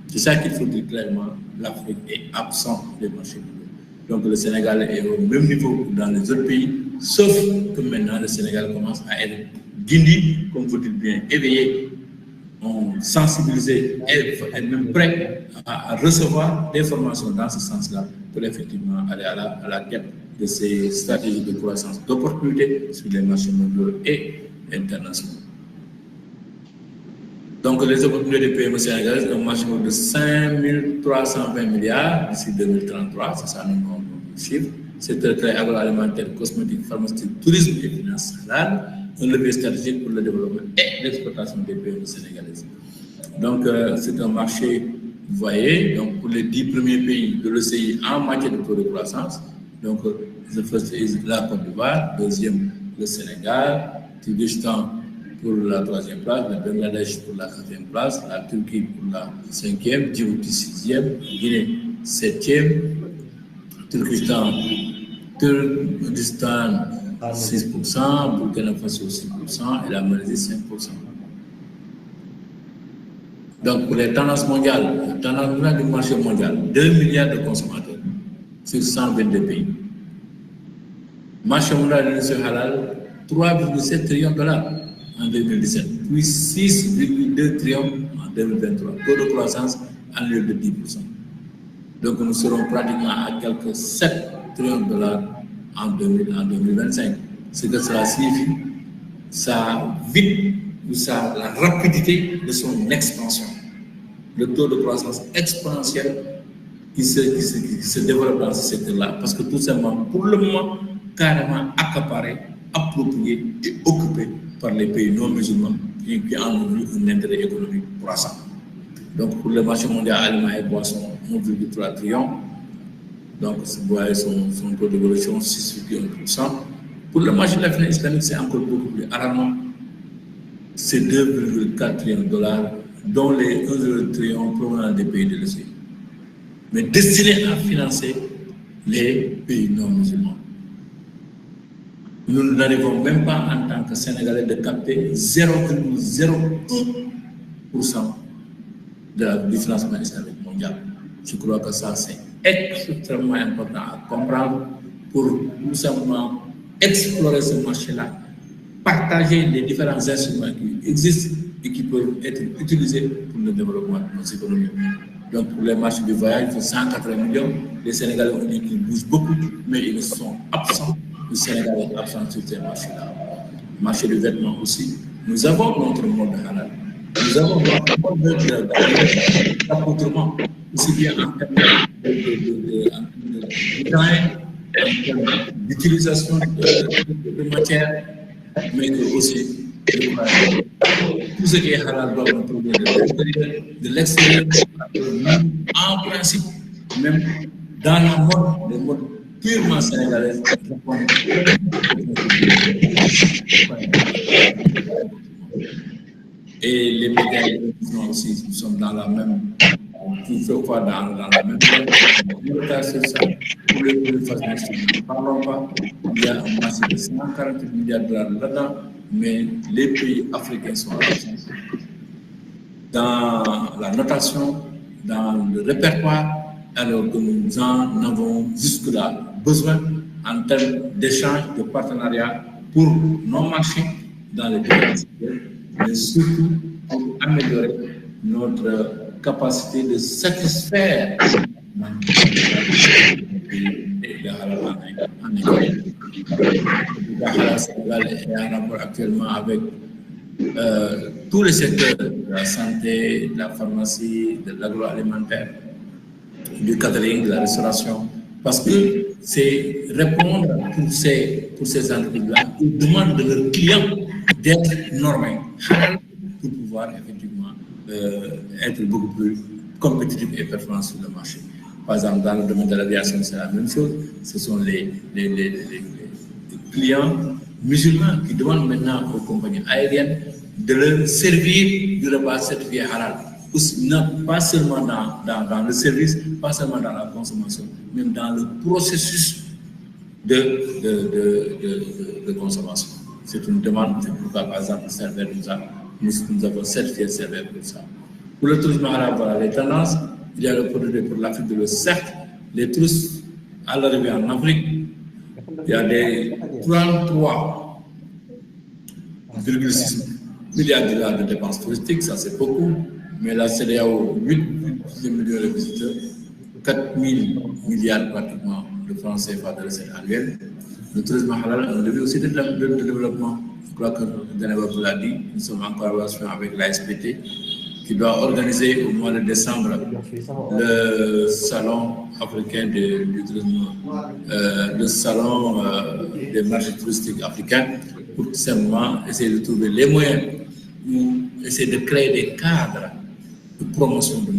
C'est ça qu'il faut dire clairement, l'Afrique est absente des marchés mondiaux. Donc le Sénégal est au même niveau que dans les autres pays, sauf que maintenant le Sénégal commence à être guindi, comme vous dites bien, éveillé, sensibilisé et même prêt à recevoir des formations dans ce sens-là pour effectivement aller à la quête de ces stratégies de croissance, d'opportunités sur les marchés mondiaux et internationaux. Donc, les opportunités des PME sénégalaises, un marché de 5 320 milliards d'ici 2033, c'est ça nos chiffres. Secteur très agroalimentaire, cosmétique, pharmaceutique, tourisme et finance halal, un levier stratégique pour le développement et l'exploitation des PME sénégalaises. Donc, c'est un marché, vous voyez, donc pour les 10 premiers pays de l'OCI en matière de taux de croissance. Donc, the first is la Côte d'Ivoire, deuxième le Sénégal, Kyrgyzstan pour la 3e place, le Bangladesh pour la 4e place, la Turquie pour la 5e, Djibouti 6e, Guinée 7e, Kyrgyzstan 6%, Burkina Faso 6% et la Malaisie 5%. Donc pour les tendances mondiales, du marché mondial, 2 milliards de consommateurs sur 122 pays. Marché mondial de l'industrie halal, 3,7 trillions de dollars en 2017, puis 6,2 trillions en 2023, taux de croissance annuel de 10%. Donc nous serons pratiquement à quelques 7 trillions de dollars en 2025. Ce que cela signifie, la rapidité de son expansion, le taux de croissance exponentiel qui se développe dans ce secteur-là, parce que tout simplement, pour le moment, carrément accaparé, approprié et occupé par les pays non musulmans qui en ont eu un intérêt économique croissant. Donc pour le marché mondial aliments et boissons, 1,3 trillion. Donc vous voyez son taux d'évolution 6,1%. Pour le marché de la finance islamique, c'est encore beaucoup plus alarmant. C'est 2,4 trillions de dollars, dont les 1,1 trillion provenant des pays de l'OCI, mais destinés à financer les pays non musulmans. Nous n'arrivons même pas en tant que Sénégalais de capter 0,01% du financement islamique mondial. Je crois que ça, c'est extrêmement important à comprendre pour tout simplement explorer ce marché-là, partager les différents instruments qui existent et qui peuvent être utilisés pour le développement de nos économies. Donc, pour les marchés du voyage, il faut 180 millions. Les Sénégalais ont dit qu'ils bougent beaucoup, mais ils sont absents. Le Sénégal est absent sur ces marchés-là. Le marché du vêtement aussi. Nous avons notre mode halal. Nous avons notre mode d'approvisionnement, aussi bien en termes de design, en termes d'utilisation de matières, mais aussi tout ce qui est halal doit provient de l'extérieur, en principe, même dans la mode, les modes purement sénégalaises. Et les médias aussi sont dans la même, toutefois dans la même c'est ça. Pour les phases ne parlons pas, il y a un marché de 140 milliards de dollars là-dedans, mais les pays africains sont absents dans la notation, dans le répertoire, alors que nous en avons jusque-là besoin en termes d'échange, de partenariat pour nos marchés dans les pays, mais surtout pour améliorer notre capacité de satisfaire le Sénégal est en rapport actuellement avec tous les secteurs de la santé, de la pharmacie, de l'agroalimentaire, du catering, de la restauration, Parce que c'est répondre pour ces entreprises-là aux demandes de leurs clients d'être normés pour pouvoir effectivement être beaucoup plus compétitifs et performants sur le marché. Par exemple, dans le domaine de l'aviation, c'est la même chose. Ce sont les clients musulmans qui demandent maintenant aux compagnies aériennes de leur servir du repas certifié halal. Pas seulement dans le service, pas seulement dans la consommation, même dans le processus de consommation. C'est une demande, c'est pourquoi, par exemple, nous avons certifié Cervelle pour ça. Pour le tourisme arabe, voilà les tendances. Il y a le produit pour l'Afrique de l'Ouest, certes. Les touristes à l'arrivée en Afrique, il y a des 33,6 milliards de dollars de dépenses touristiques, ça c'est beaucoup. Mais la CEDEAO, 8 millions de visiteurs, 4 000 milliards pratiquement de francs CFA de recettes annuelles. Le tourisme halal a un levier aussi de développement. Je crois que Deneva l'a dit, nous sommes en collaboration avec l'ASPT qui doit organiser au mois de décembre le salon africain du tourisme, le salon des marchés touristiques africains pour tout simplement essayer de trouver les moyens ou essayer de créer des cadres de promotion de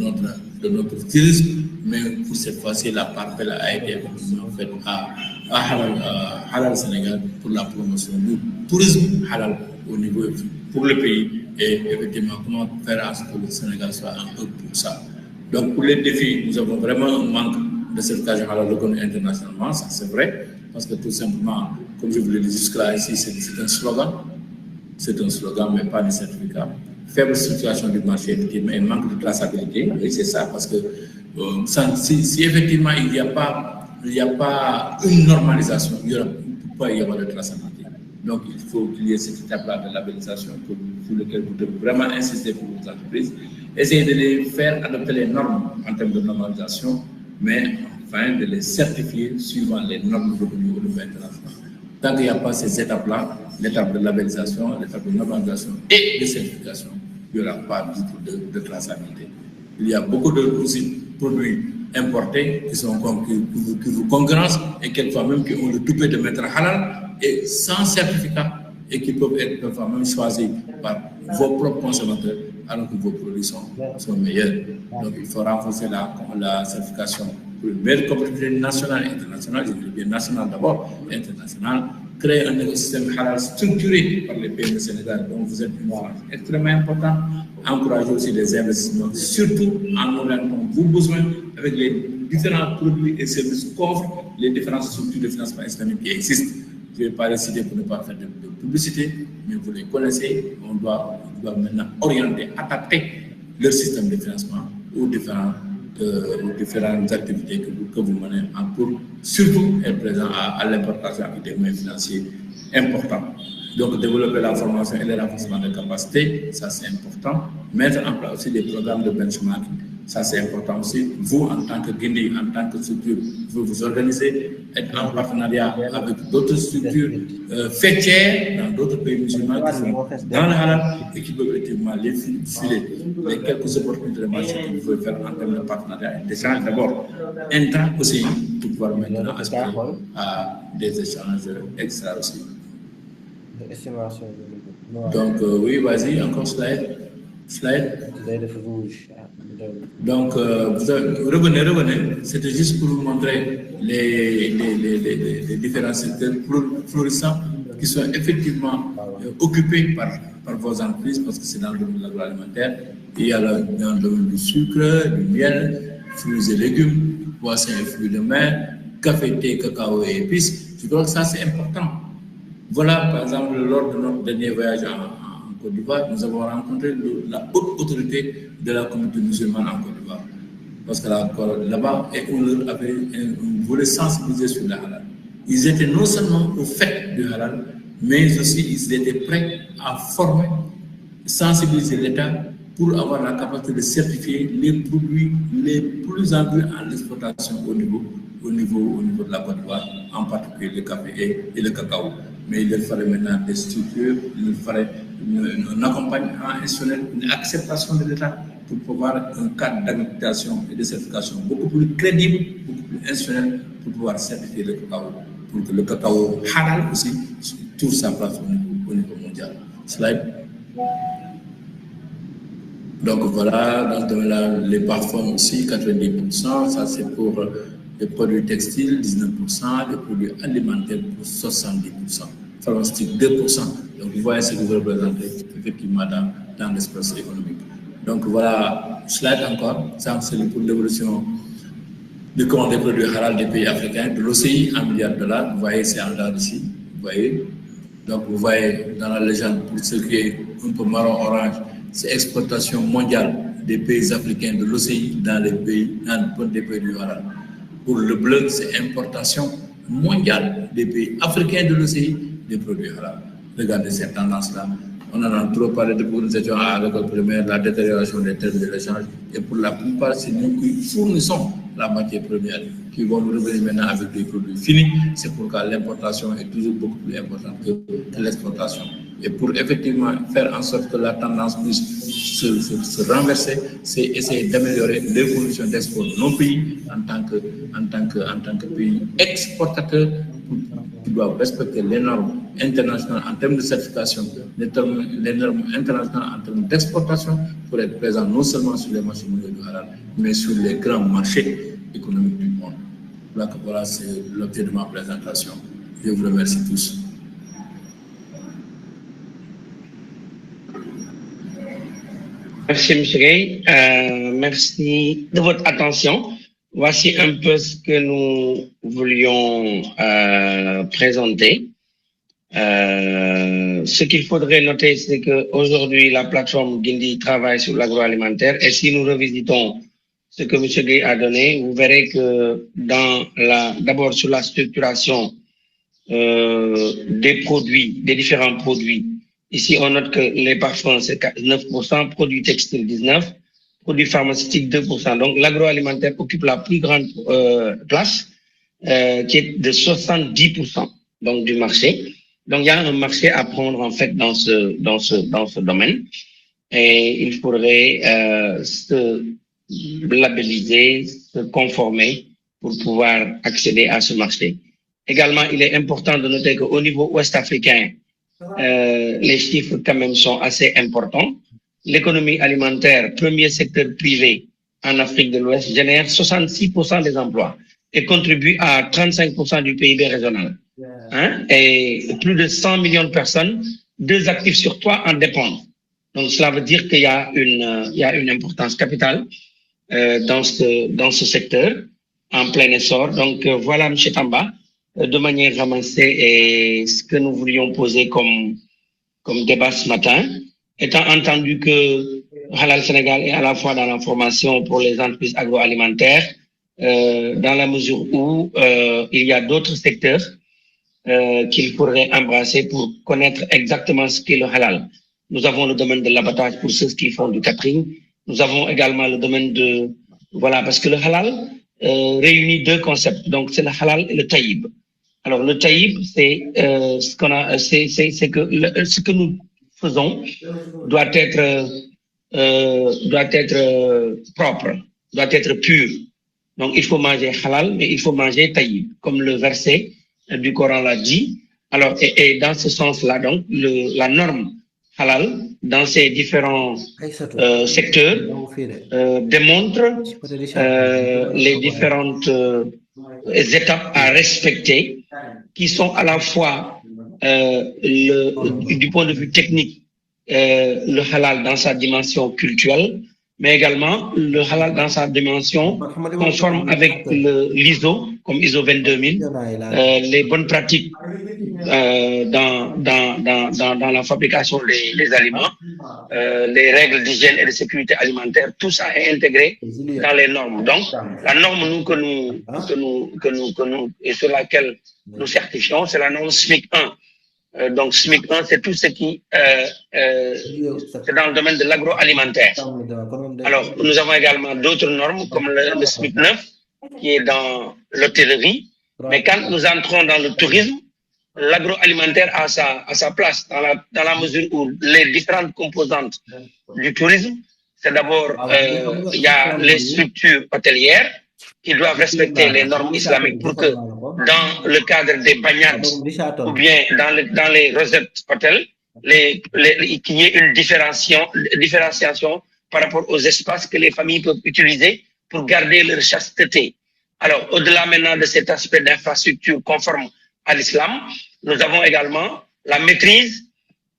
notre tourisme, mais pour cette fois-ci, la part a été effectivement faite à Halal Sénégal pour la promotion du tourisme halal au niveau pour le pays et effectivement comment faire en sorte que le Sénégal soit un peu pour ça. Donc pour les défis, nous avons vraiment un manque de certification halal reconnu internationalement, ça c'est vrai, parce que tout simplement, comme je vous l'ai dit jusque-là ici, c'est un slogan. C'est un slogan, mais pas de certificat. Faible situation du marché, effectivement, et manque de traçabilité. Oui, c'est ça, parce que si effectivement il n'y a pas une normalisation, il ne peut pas y avoir de traçabilité. Donc, il faut qu'il y ait cette étape-là de labellisation sur laquelle vous devez vraiment insister pour vos entreprises. Essayez de les faire adopter les normes en termes de normalisation, mais enfin de les certifier suivant les normes reconnues au niveau international. Tant qu'il n'y a pas ces étapes-là, l'étape de labellisation, l'étape de normalisation et de certification, il n'y aura pas du tout de traçabilité. Il y a beaucoup de produits importés qui vous concurrencent et quelquefois même qui ont le toupet de mettre halal et sans certificat et qui peuvent être parfois même choisis par vos propres consommateurs alors que vos produits sont meilleurs. Donc il faut renforcer la certification pour une meilleure compétitivité nationale et internationale, je dis bien nationale d'abord et internationale, créer un écosystème halal structuré par les pays du Sénégal dont vous êtes une part extrêmement importante, encourager aussi les investissements, surtout en orientant vos besoins avec les différents produits et services qu'offrent les différentes structures de financement islamique qui existent. Je ne vais pas les citer pour ne pas faire de publicité, mais vous les connaissez, on doit maintenant orienter, adapter leur système de financement aux différentes activités que vous menez en cours, surtout être présent à l'importation avec des moyens financiers importants. Donc, développer la formation et le renforcement de capacités, ça c'est important. Mettre en place aussi des programmes de benchmarking, ça c'est important aussi. Vous, en tant que Guinée, en tant que structure, vous organisez, être en partenariat avec d'autres structures fêtières dans d'autres pays musulmans qui sont dans le halal et qui peuvent effectivement les filer les quelques opportunités de marché que vous pouvez faire en termes de partenariat et d'échange d'abord. Intra aussi, pour pouvoir maintenant aspirer à des échanges extra aussi. Donc, oui, vas-y, encore slide. Donc, revenez. C'était juste pour vous montrer les différents secteurs florissants qui sont effectivement occupés par vos entreprises parce que c'est dans le domaine de l'agroalimentaire. Il y a dans le domaine du sucre, du miel, fruits et légumes, poissons et fruits de mer, café, thé, cacao et épices. Je crois que ça, c'est important. Voilà, par exemple, lors de notre dernier voyage en Côte d'Ivoire, nous avons rencontré la haute autorité de la communauté musulmane en Côte d'Ivoire. Parce que là-bas, on leur avait voulu sensibiliser sur le halal. Ils étaient non seulement au fait du halal, mais aussi ils étaient prêts à former, sensibiliser l'État pour avoir la capacité de certifier les produits les plus en vue en exploitation au niveau de la Côte d'Ivoire, en particulier le café et le cacao. Mais il leur fallait maintenant des structures, il leur fallait un accompagnement institutionnel, une acceptation de l'État pour pouvoir un cadre d'habilitation et de certification beaucoup plus crédible, beaucoup plus institutionnel pour pouvoir certifier le cacao, pour que le cacao halal aussi trouve sa place au niveau mondial. Slide. Donc voilà, dans ce domaine-là, les parfums aussi, 90%, ça c'est pour les produits textiles, 19%, les produits alimentaires pour 70%, pharmaceutique 2%. Donc vous voyez ce que vous représentez effectivement dans l'espace économique. Donc voilà, slide encore, ça c'est pour l'évolution du commande des produits halal des pays africains, de l'OCI, $1 milliard. Vous voyez, c'est en date ici, vous voyez. Donc vous voyez dans la légende, pour ce qui est un peu marron-orange, c'est exportation mondiale des pays africains de l'OCI dans les pays du halal. Pour le bleu, c'est importation mondiale des pays africains de l'OCI des produits halal. Regardez cette tendance-là. On en a trop parlé depuis que nous étions à l'école primaire, la détérioration des termes de l'échange. Et pour la plupart, c'est nous qui fournissons la matière première, qui vont nous revenir maintenant avec des produits finis. C'est pourquoi l'importation est toujours beaucoup plus importante que l'exportation. Et pour effectivement faire en sorte que la tendance puisse se renverser, c'est essayer d'améliorer les conditions d'export de nos pays en tant que pays exportateurs qui doivent respecter les normes internationales en termes de certification, les normes internationales en termes d'exportation pour être présents non seulement sur les marchés mondiaux du halal, mais sur les grands marchés économiques du monde. Voilà, c'est l'objet de ma présentation. Je vous remercie tous. Merci, M. Gay. Merci de votre attention. Voici un peu ce que nous voulions présenter. Ce qu'il faudrait noter, c'est qu'aujourd'hui, la plateforme Guindi travaille sur l'agroalimentaire. Et si nous revisitons ce que M. Gay a donné, vous verrez que d'abord sur la structuration des produits, des différents produits, ici on note que les parfums c'est 9%, produits textiles 19%, produits pharmaceutiques 2%. Donc l'agroalimentaire occupe la plus grande place, qui est de 70% donc du marché. Donc il y a un marché à prendre en fait dans ce domaine, et il faudrait se labelliser, se conformer pour pouvoir accéder à ce marché. Également, il est important de noter qu'au niveau ouest africain, les chiffres quand même sont assez importants. L'économie alimentaire, premier secteur privé en Afrique de l'Ouest, génère 66% des emplois et contribue à 35% du PIB régional. Hein? Et plus de 100 millions de personnes, 2 actifs sur 3 en dépendent. Donc cela veut dire qu'il y a une importance capitale dans ce secteur en plein essor. Donc voilà, M. Tamba, de manière ramassée, et ce que nous voulions poser comme débat ce matin, étant entendu que Halal Sénégal est à la fois dans la formation pour les entreprises agroalimentaires, dans la mesure où il y a d'autres secteurs qu'il faudrait embrasser pour connaître exactement ce qu'est le halal. Nous avons le domaine de l'abattage pour ceux qui font du catering. Nous avons également le domaine de... Voilà, parce que le halal réunit 2 concepts. Donc, c'est le halal et le taïb. Alors, le taïb, c'est ce que nous faisons doit être propre, doit être pur. Donc, il faut manger halal, mais il faut manger taïb, comme le verset du Coran l'a dit. Alors, et dans ce sens-là, donc, la norme halal dans ces différents secteurs démontre les différentes étapes à respecter, qui sont à la fois du point de vue technique, le halal dans sa dimension culturelle, mais également le halal dans sa dimension conforme avec l'ISO, comme ISO 22000, les bonnes pratiques dans la fabrication des aliments, les règles d'hygiène et de sécurité alimentaire, tout ça est intégré dans les normes. Donc, la norme et sur laquelle nous certifions, c'est la norme SMIC 1. Donc, SMIC 1, c'est tout ce qui c'est dans le domaine de l'agroalimentaire. Alors, nous avons également d'autres normes, comme le SMIC 9, qui est dans l'hôtellerie. Mais quand nous entrons dans le tourisme, l'agroalimentaire a sa place, dans la mesure où les différentes composantes du tourisme, c'est d'abord, il y a les structures hôtelières, ils doivent respecter les normes islamiques pour que dans le cadre des bagnades ou bien dans les Rosette Hotels, qu'il y ait une différenciation par rapport aux espaces que les familles peuvent utiliser pour garder leur chasteté. Alors, au-delà maintenant de cet aspect d'infrastructure conforme à l'islam, nous avons également la maîtrise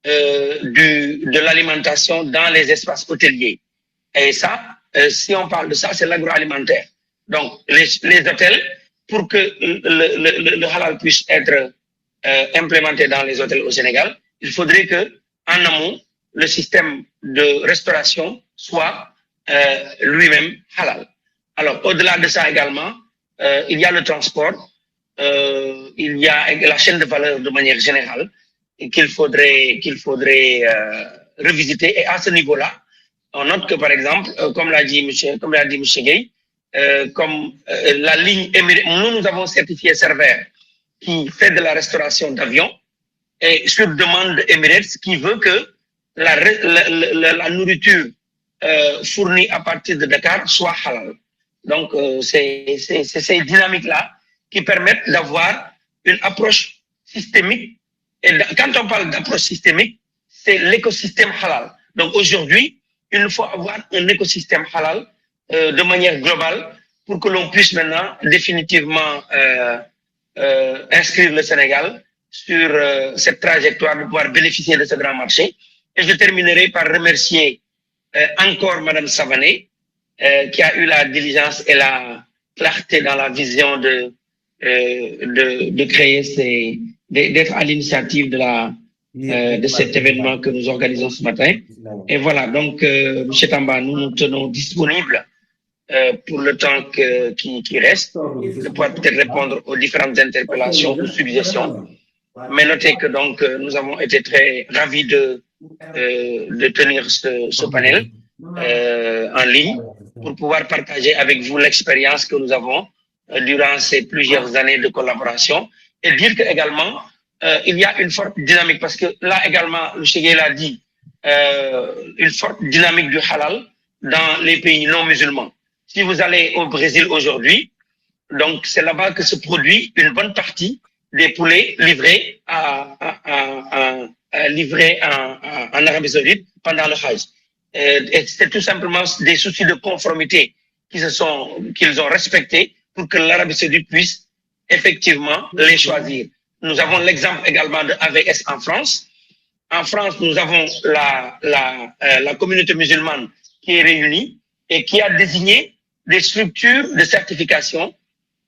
de l'alimentation dans les espaces hôteliers. Et ça, si on parle de ça, c'est l'agroalimentaire. Donc, les hôtels, pour que le halal puisse être implémenté dans les hôtels au Sénégal, il faudrait que, en amont, le système de restauration soit lui-même halal. Alors, au-delà de ça également, il y a le transport, il y a la chaîne de valeur de manière générale qu'il faudrait revisiter. Et à ce niveau-là, on note que, par exemple, comme l'a dit M. Gueye, la ligne Emirates, nous avons certifié Cerver qui fait de la restauration d'avions et sur demande d'Emirates qui veut que la nourriture fournie à partir de Dakar soit halal. Donc, c'est ces dynamiques-là qui permettent d'avoir une approche systémique. Et quand on parle d'approche systémique, c'est l'écosystème halal. Donc, aujourd'hui, il nous faut avoir un écosystème halal de manière globale pour que l'on puisse maintenant définitivement inscrire le Sénégal sur cette trajectoire de pouvoir bénéficier de ce grand marché. Et je terminerai par remercier encore Madame Savané, qui a eu la diligence et la clarté dans la vision de créer d'être à l'initiative de cet événement que nous organisons ce matin. Et voilà, donc, M. Tamba, nous nous tenons disponibles pour le temps qui reste, de pouvoir peut-être répondre aux différentes interpellations ou suggestions. Mais notez que donc, nous avons été très ravis de tenir ce panel en ligne pour pouvoir partager avec vous l'expérience que nous avons durant ces plusieurs années de collaboration et dire que également il y a une forte dynamique parce que là également, le Cheikh l'a dit, une forte dynamique du halal dans les pays non musulmans. Si vous allez au Brésil aujourd'hui, donc c'est là-bas que se produit une bonne partie des poulets livrés en Arabie Saoudite pendant le Hajj. Et c'est tout simplement des soucis de conformité qu'ils ont respectés pour que l'Arabie Saoudite puisse effectivement les choisir. Nous avons l'exemple également de AVS en France. En France, nous avons la communauté musulmane qui est réunie et qui a désigné des structures de certification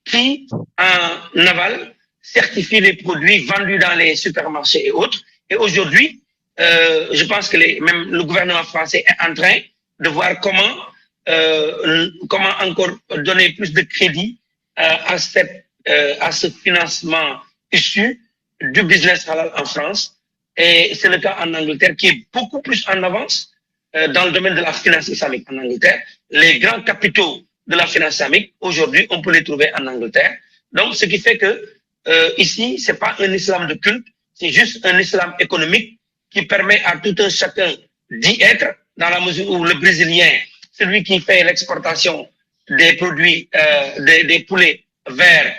qui, en aval, certifient les produits vendus dans les supermarchés et autres. Et aujourd'hui, je pense que même le gouvernement français est en train de voir comment encore donner plus de crédit à ce financement issu du business halal en France. Et c'est le cas en Angleterre qui est beaucoup plus en avance dans le domaine de la finance islamique en Angleterre. Les grands capitaux de la finance islamique, aujourd'hui, on peut les trouver en Angleterre. Donc, ce qui fait que ici, c'est pas un islam de culte, c'est juste un islam économique qui permet à tout un chacun d'y être, dans la mesure où le Brésilien, celui qui fait l'exportation des produits, des poulets vers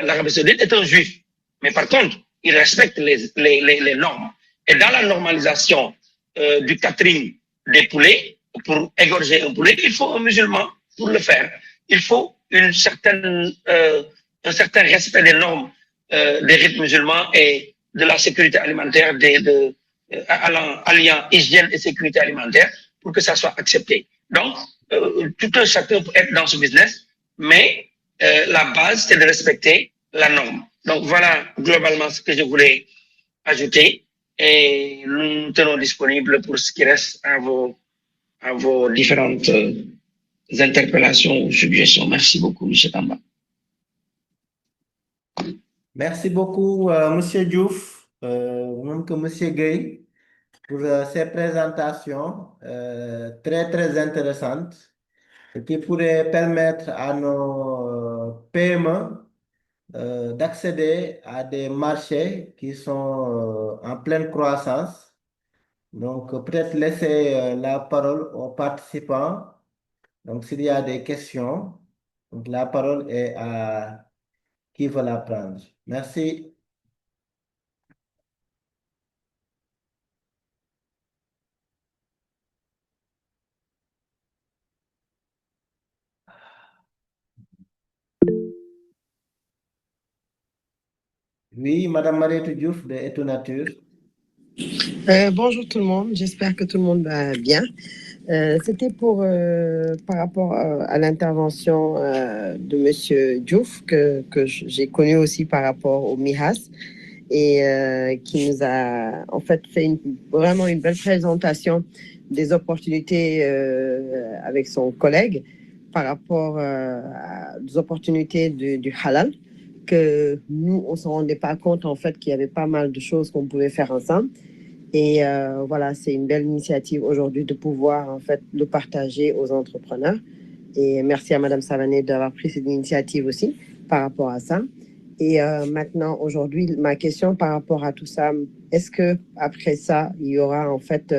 l'Arabie Saoudite, est un juif. Mais par contre, il respecte les normes. Et dans la normalisation du catering des poulets, pour égorger un poulet, il faut un musulman pour le faire. Il faut un certain respect des normes des rites musulmans et de la sécurité alimentaire, alliant hygiène et sécurité alimentaire pour que ça soit accepté. Donc, tout un chacun peut être dans ce business, mais la base, c'est de respecter la norme. Donc, voilà globalement ce que je voulais ajouter et nous nous tenons disponibles pour ce qui reste à vos différentes interpellations ou suggestions. Merci beaucoup, M. Tamba. Merci beaucoup, M. Diouf, même que M. Gueye, pour ces présentations très, très intéressantes et qui pourraient permettre à nos PME d'accéder à des marchés qui sont en pleine croissance. Donc, peut-être laisser la parole aux participants. Donc, s'il y a des questions. Donc, la parole est à qui veut la prendre. Merci. Oui, Madame Mariétou Diouf de Eto Nature. Bonjour tout le monde, j'espère que tout le monde va bien. C'était pour par rapport à l'intervention de Monsieur Diouf que j'ai connu aussi par rapport au MIHAS et qui nous a en fait vraiment une belle présentation des opportunités avec son collègue par rapport aux opportunités du halal que nous on s'en rendait pas compte en fait qu'il y avait pas mal de choses qu'on pouvait faire ensemble. Et voilà, c'est une belle initiative aujourd'hui de pouvoir en fait le partager aux entrepreneurs. Et merci à Madame Savané d'avoir pris cette initiative aussi par rapport à ça. Et maintenant, aujourd'hui, ma question par rapport à tout ça, est-ce que après ça, il y aura en fait,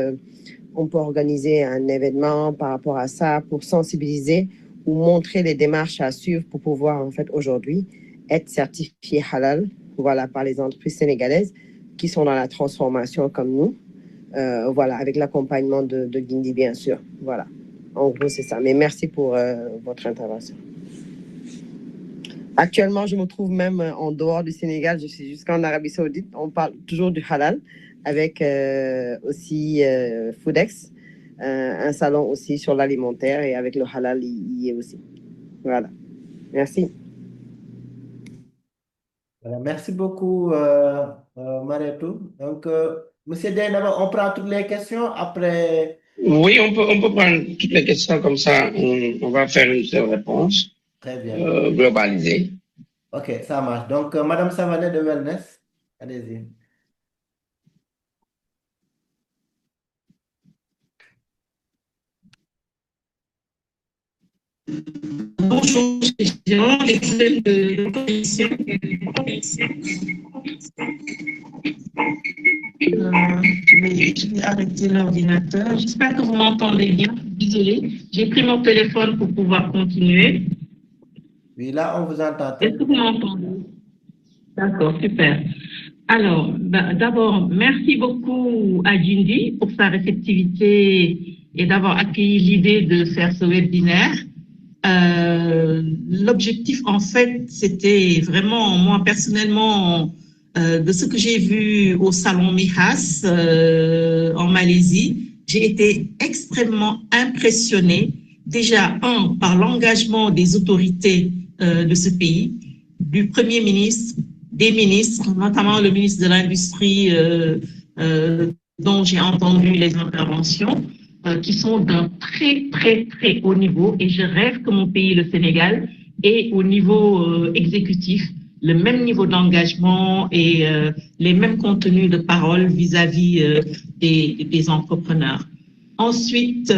on peut organiser un événement par rapport à ça pour sensibiliser ou montrer les démarches à suivre pour pouvoir en fait aujourd'hui être certifié halal, voilà, par les entreprises sénégalaises qui sont dans la transformation comme nous, voilà, avec l'accompagnement de Guindy, bien sûr. Voilà, en gros, c'est ça. Mais merci pour votre intervention. Actuellement, je me trouve même en dehors du Sénégal, je suis jusqu'en Arabie Saoudite. On parle toujours du halal, avec aussi Foodex, un salon aussi sur l'alimentaire, et avec le halal, il y est aussi. Voilà, merci. Voilà, merci beaucoup, Mariétou. Donc, Monsieur Dieynaba, on prend toutes les questions après. Oui, on peut prendre toutes les questions comme ça. On va faire une seule réponse Très bien. globalisée. Ok, ça marche. Donc, Madame Savané de Wellness, allez-y. Bonjour, j'ai vraiment l'excellent de commission. Je vais arrêter l'ordinateur. J'espère que vous m'entendez bien. Désolée, j'ai pris mon téléphone pour pouvoir continuer. Oui, là, on vous entend. Est-ce que vous m'entendez? D'accord, super. Alors, d'abord, merci beaucoup à Guindy pour sa réceptivité et d'avoir accueilli l'idée de faire ce webinaire. L'objectif, en fait, c'était vraiment, moi, personnellement, de ce que j'ai vu au salon MIHAS en Malaisie, j'ai été extrêmement impressionnée, déjà, par l'engagement des autorités de ce pays, du Premier ministre, des ministres, notamment le ministre de l'Industrie, dont j'ai entendu les interventions, qui sont d'un très, très, très haut niveau. Et je rêve que mon pays, le Sénégal, ait au niveau exécutif le même niveau d'engagement et les mêmes contenus de parole vis-à-vis des entrepreneurs. Ensuite,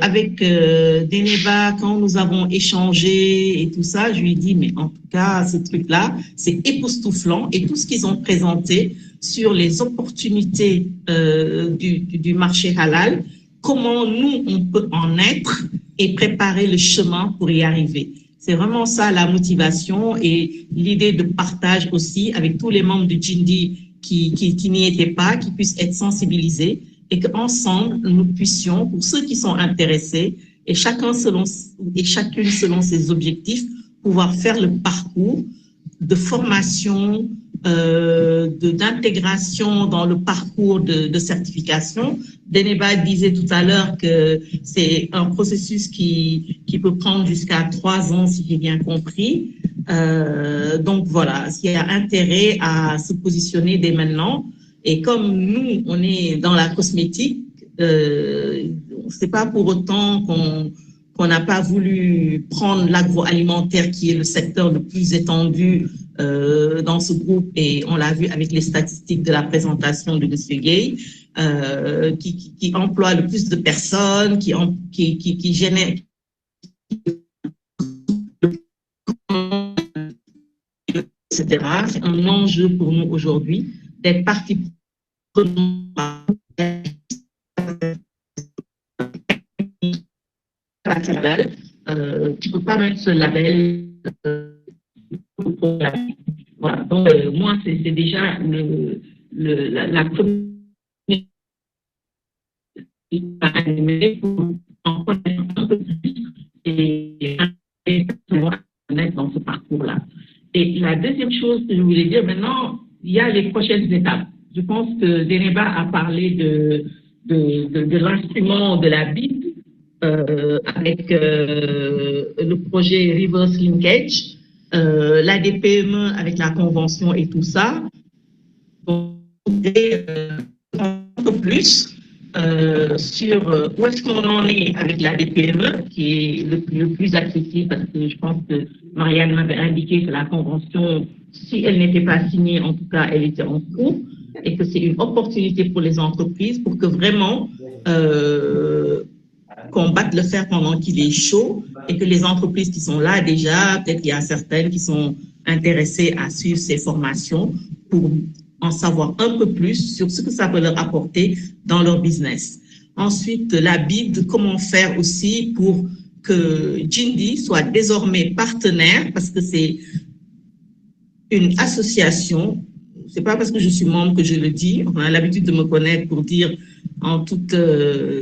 avec Deneba, quand nous avons échangé et tout ça, je lui ai dit, mais en tout cas, ce truc-là, c'est époustouflant. Et tout ce qu'ils ont présenté sur les opportunités du marché halal, comment nous, on peut en être et préparer le chemin pour y arriver. C'est vraiment ça la motivation et l'idée de partage aussi avec tous les membres de Guindy qui n'y étaient pas, qui puissent être sensibilisés et qu'ensemble, nous puissions, pour ceux qui sont intéressés, et chacune selon ses objectifs, pouvoir faire le parcours de formation, d'intégration dans le parcours de certification. Deneba disait tout à l'heure que c'est un processus qui peut prendre jusqu'à 3 ans, si j'ai bien compris. Donc voilà, il y a intérêt à se positionner dès maintenant. Et comme nous, on est dans la cosmétique, c'est pas pour autant qu'on n'a pas voulu prendre l'agroalimentaire, qui est le secteur le plus étendu dans ce groupe, et on l'a vu avec les statistiques de la présentation de M. Gay, qui emploie le plus de personnes, qui génère etc. C'est un enjeu pour nous aujourd'hui d'être partie prenante tu ne peux pas mettre ce label. Voilà. Donc, moi, c'est déjà la première pour en connaître un peu plus et connaître dans ce parcours-là. Et la deuxième chose que je voulais dire maintenant, il y a les prochaines étapes. Je pense que Deneba a parlé de l'instrument de la Bible avec le projet Reverse Linkage, la DPME avec la convention et tout ça. Donc, un peu plus sur où est-ce qu'on en est avec la DPME, qui est le plus accessible, parce que je pense que Marianne m'avait indiqué que la convention, si elle n'était pas signée, en tout cas, elle était en cours, et que c'est une opportunité pour les entreprises pour que vraiment qu'on batte le fer pendant qu'il est chaud, et que les entreprises qui sont là déjà, peut-être qu'il y a certaines qui sont intéressées à suivre ces formations pour en savoir un peu plus sur ce que ça peut leur apporter dans leur business. Ensuite, la Bible, comment faire aussi pour que Jindy soit désormais partenaire, parce que c'est une association. C'est pas parce que je suis membre que je le dis. On a l'habitude de me connaître pour dire en toute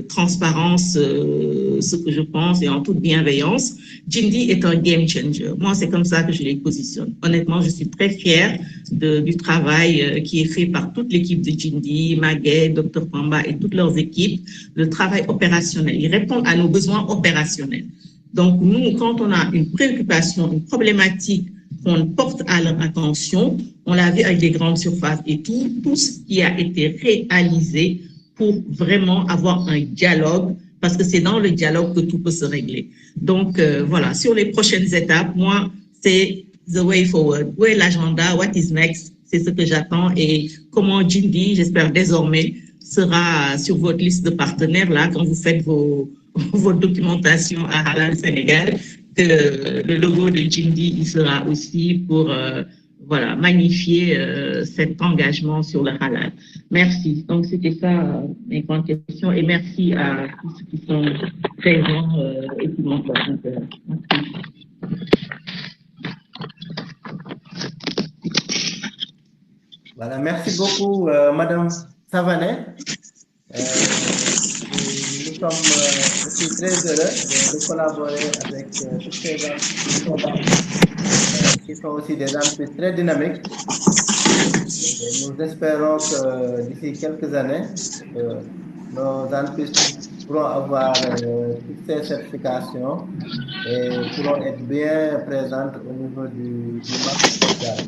transparence ce que je pense et en toute bienveillance. Jindy est un game changer. Moi, c'est comme ça que je les positionne. Honnêtement, je suis très fière du travail qui est fait par toute l'équipe de Jindy, Maguet, Dr Pamba et toutes leurs équipes, le travail opérationnel. Ils répondent à nos besoins opérationnels. Donc, nous, quand on a une préoccupation, une problématique qu'on porte à leur attention, on l'a vu avec les grandes surfaces et tout ce qui a été réalisé pour vraiment avoir un dialogue, parce que c'est dans le dialogue que tout peut se régler. Donc, voilà, sur les prochaines étapes, moi, c'est the way forward. Où est l'agenda? What is next? C'est ce que j'attends. Et comment Jindy, j'espère désormais, sera sur votre liste de partenaires, là, quand vous faites votre documentation à Halal Sénégal, que le logo de Jindy, il sera aussi pour voilà, magnifier cet engagement sur le halal. Merci. Donc, c'était ça mes grandes questions. Et merci à tous ceux qui sont présents et qui m'ont intérêt. Merci. Voilà, merci beaucoup, Madame Savanet. Nous sommes aussi très heureux de collaborer avec toutes ces entreprises qui sont aussi des entreprises très dynamiques. Et nous espérons que d'ici quelques années, nos entreprises pourront avoir toutes ces certifications et pourront être bien présentes au niveau du marché mondial.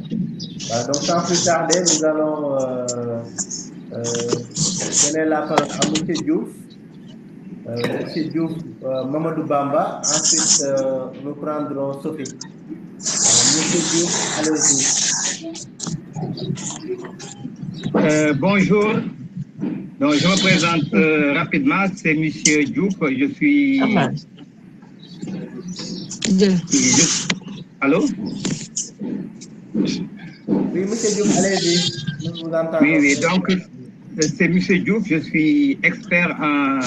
Voilà, donc, sans plus tarder, nous allons donner la parole à M. Diouf. Monsieur Diouf, Mamadou Bamba. Ensuite, nous prendrons Sophie. Monsieur Diouf, allez-y. Bonjour. Donc, je me présente rapidement. C'est Monsieur Diouf. Je suis. Allô? Oui, Monsieur Diouf, allez-y. Nous vous entendons. Oui. Donc, c'est Monsieur Diouf. Je suis expert en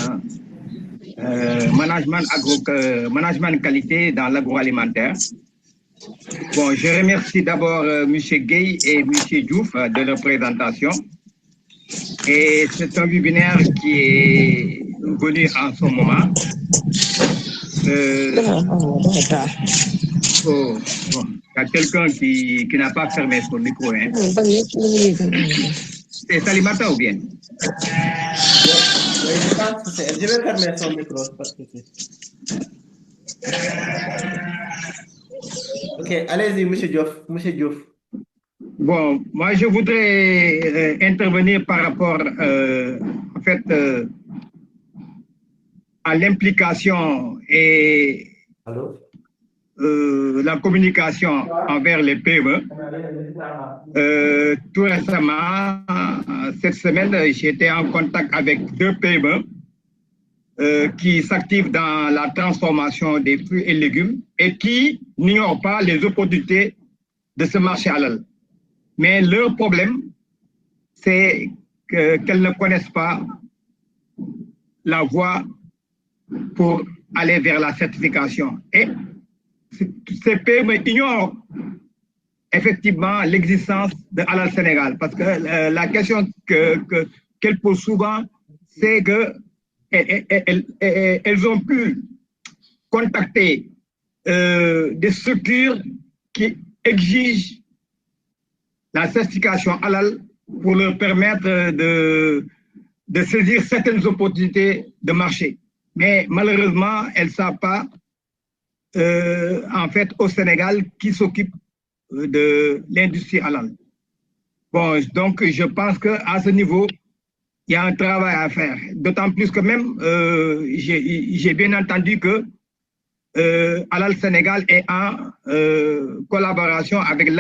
management qualité dans l'agroalimentaire. Bon, je remercie d'abord M. Gueye et M. Diouf de leur présentation. Et c'est un webinaire qui est venu en ce moment. Il y a quelqu'un qui n'a pas fermé son micro. Hein. C'est Salimata ou bien? Je pense que c'est. Je vais fermer son micro. Parce que ok, allez-y, M. Diouf. Bon, moi je voudrais intervenir par rapport à l'implication et la communication envers les PME. Tout récemment, cette semaine, j'étais en contact avec 2 PME qui s'activent dans la transformation des fruits et légumes et qui n'ignorent pas les opportunités de ce marché halal. Mais leur problème, c'est qu'elles ne connaissent pas la voie pour aller vers la certification. Et ces PME ignorent effectivement l'existence de Halal Sénégal, parce que la question qu'elles posent souvent, c'est qu'elles ont pu contacter des structures qui exigent la certification halal pour leur permettre de saisir certaines opportunités de marché. Mais malheureusement, elles ne savent pas, en fait, au Sénégal, qui s'occupe de l'industrie halal. Bon, donc je pense qu'à ce niveau, il y a un travail à faire. D'autant plus que même, j'ai bien entendu que Halal Sénégal est en collaboration avec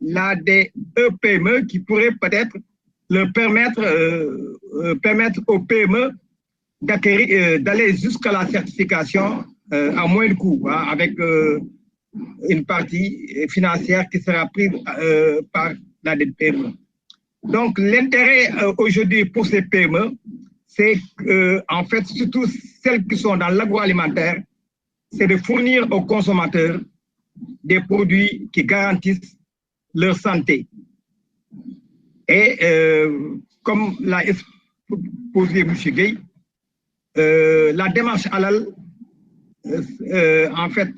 l'ADEPME qui pourrait peut-être leur permettre aux PME d'aller jusqu'à la certification à moins de coût, hein, avec une partie financière qui sera prise par l'ADEPME. Donc, l'intérêt aujourd'hui pour ces PME, c'est en fait, surtout celles qui sont dans l'agroalimentaire, c'est de fournir aux consommateurs des produits qui garantissent leur santé. Et comme l'a exposé M. Gueye, la démarche halal, en fait,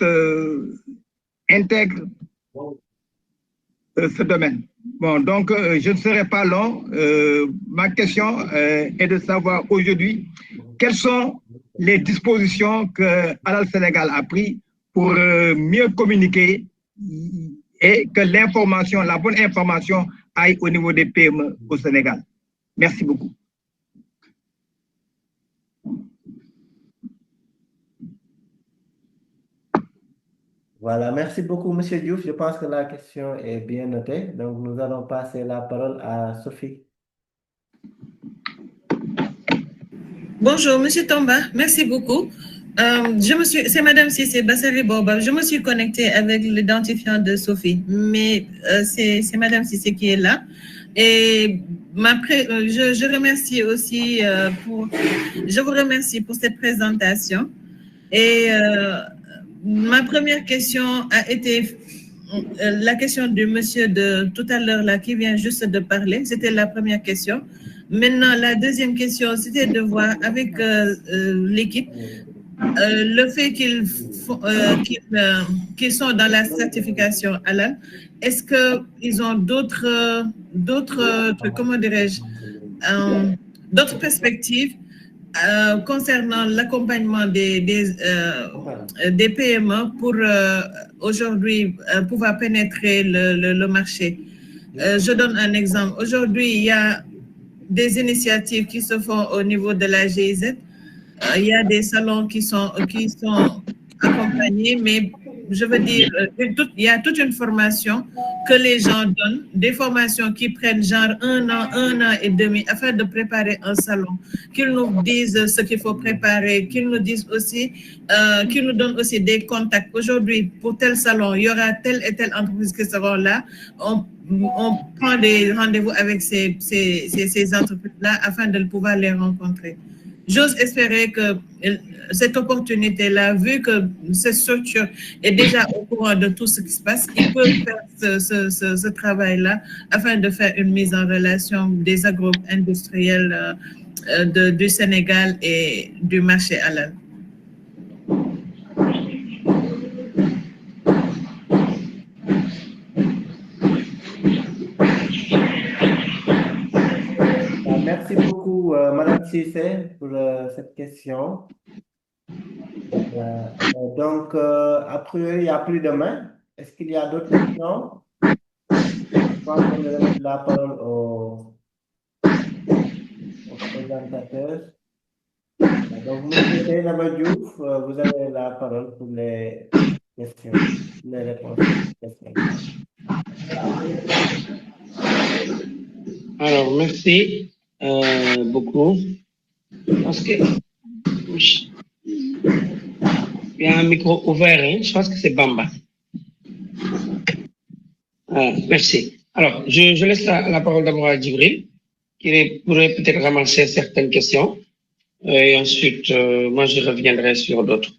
intègre ce domaine. Bon, donc, je ne serai pas long. Ma question est de savoir aujourd'hui quelles sont les dispositions que Halal Sénégal a prises pour mieux communiquer et que l'information, la bonne information aille au niveau des PME au Sénégal. Merci beaucoup. Voilà, merci beaucoup, M. Diouf. Je pense que la question est bien notée. Donc, nous allons passer la parole à Sophie. Bonjour, M. Tomba. Merci beaucoup. C'est Mme Cissé Bassari Boba. Je me suis connectée avec l'identifiant de Sophie, mais c'est Mme Cissé qui est là. Et je remercie aussi je vous remercie pour cette présentation. Et ma première question a été la question du monsieur de tout à l'heure là qui vient juste de parler. C'était la première question. Maintenant, la deuxième question, c'était de voir avec l'équipe le fait qu'ils sont dans la certification halal. Est-ce qu'ils ont d'autres comment dirais-je, d'autres perspectives concernant l'accompagnement des PME pour aujourd'hui pouvoir pénétrer le marché? Je donne un exemple. Aujourd'hui, il y a des initiatives qui se font au niveau de la GIZ. Il y a des salons qui sont accompagnés, mais je veux dire, il y a toute une formation que les gens donnent, des formations qui prennent genre un an et demi afin de préparer un salon, qu'ils nous disent ce qu'il faut préparer, qu'ils nous disent aussi, qu'ils nous donnent aussi des contacts. Aujourd'hui, pour tel salon, il y aura telle et telle entreprise qui seront là. On prend des rendez-vous avec ces entreprises-là afin de pouvoir les rencontrer. J'ose espérer que cette opportunité-là, vu que cette structure est déjà au courant de tout ce qui se passe, ils peuvent faire ce travail-là afin de faire une mise en relation des agro-industriels du Sénégal et du marché halal. Merci beaucoup, Madame Cissé, pour cette question. Donc, a priori, il n'y a plus de main. Est-ce qu'il y a d'autres questions? Je pense qu'on va donner la parole au présentateur. Donc, M. Seynaba Diouf, vous avez la parole pour les questions, les réponses aux questions. Alors, merci beaucoup. Parce que il y a un micro ouvert, hein? Je pense que c'est Bamba. Merci. Alors, je laisse la parole d'abord à Djibril, qui pourrait peut-être ramasser certaines questions. Et ensuite, moi, je reviendrai sur d'autres.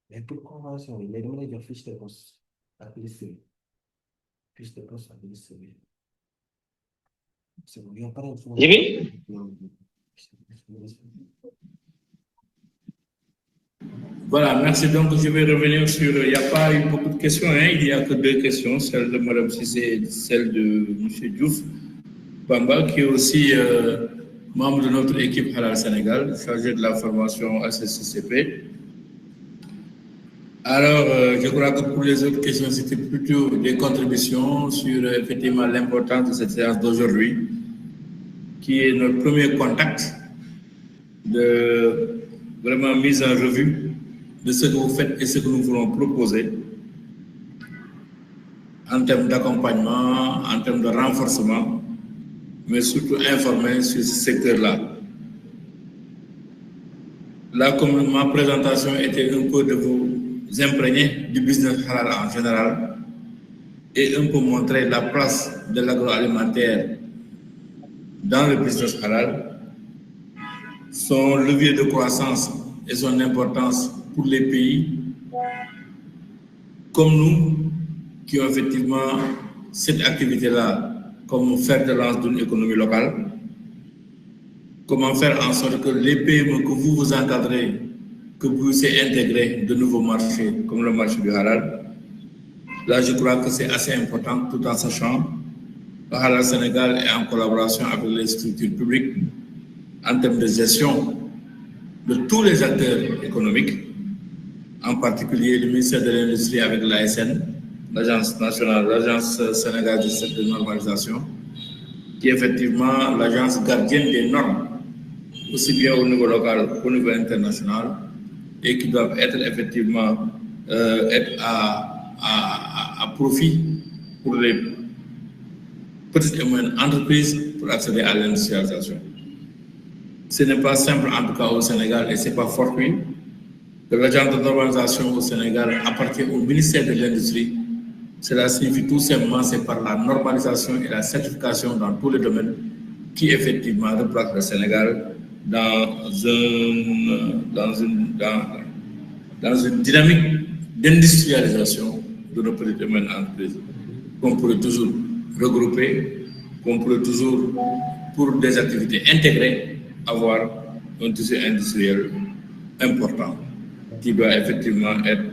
Mais pour convention, il est demandé de fiche de poste à Pélisséry. Fiche de poste à Pélisséry. C'est bon, il n'y a pas d'info. Voilà, merci. Donc, je vais revenir sur. Il n'y a pas eu beaucoup de questions, hein, il n'y a que 2 questions, celle de Mme Cissé et celle de M. Diouf Bamba, qui est aussi membre de notre équipe Halal Sénégal, chargé de la formation à CCCP. Alors, je crois que pour les autres questions, c'était plutôt des contributions sur effectivement l'importance de cette séance d'aujourd'hui, qui est notre premier contact de vraiment mise en revue de ce que vous faites et ce que nous voulons proposer en termes d'accompagnement, en termes de renforcement, mais surtout informer sur ce secteur-là. Là, comme ma présentation était un peu de vous imprégner du business halal en général et un peu montrer la place de l'agroalimentaire dans le business halal, son levier de croissance et son importance pour les pays comme nous, qui ont effectivement cette activité-là comme fer de lance d'une économie locale. Comment faire en sorte que les PME que vous encadrez, que vous puissiez intégrer de nouveaux marchés, comme le marché du halal. Là, je crois que c'est assez important, tout en sachant que le Halal Sénégal est en collaboration avec les structures publiques en termes de gestion de tous les acteurs économiques, en particulier le ministère de l'Industrie avec l'ASN, l'Agence nationale, l'Agence sénégalaise de normalisation, qui est effectivement l'agence gardienne des normes, aussi bien au niveau local qu'au niveau international, et qui doivent être effectivement à profit pour les petites et moyennes entreprises pour accéder à l'industrialisation. Ce n'est pas simple, en tout cas au Sénégal, et ce n'est pas fortuit que l'agence de normalisation au Sénégal appartient au ministère de l'Industrie. Cela signifie tout simplement c'est par la normalisation et la certification dans tous les domaines qui effectivement replacent le Sénégal dans une dynamique d'industrialisation de nos petites et moyennes entreprises qu'on pourrait toujours regrouper, qu'on pourrait toujours, pour des activités intégrées, avoir un tissu industriel important qui doit effectivement être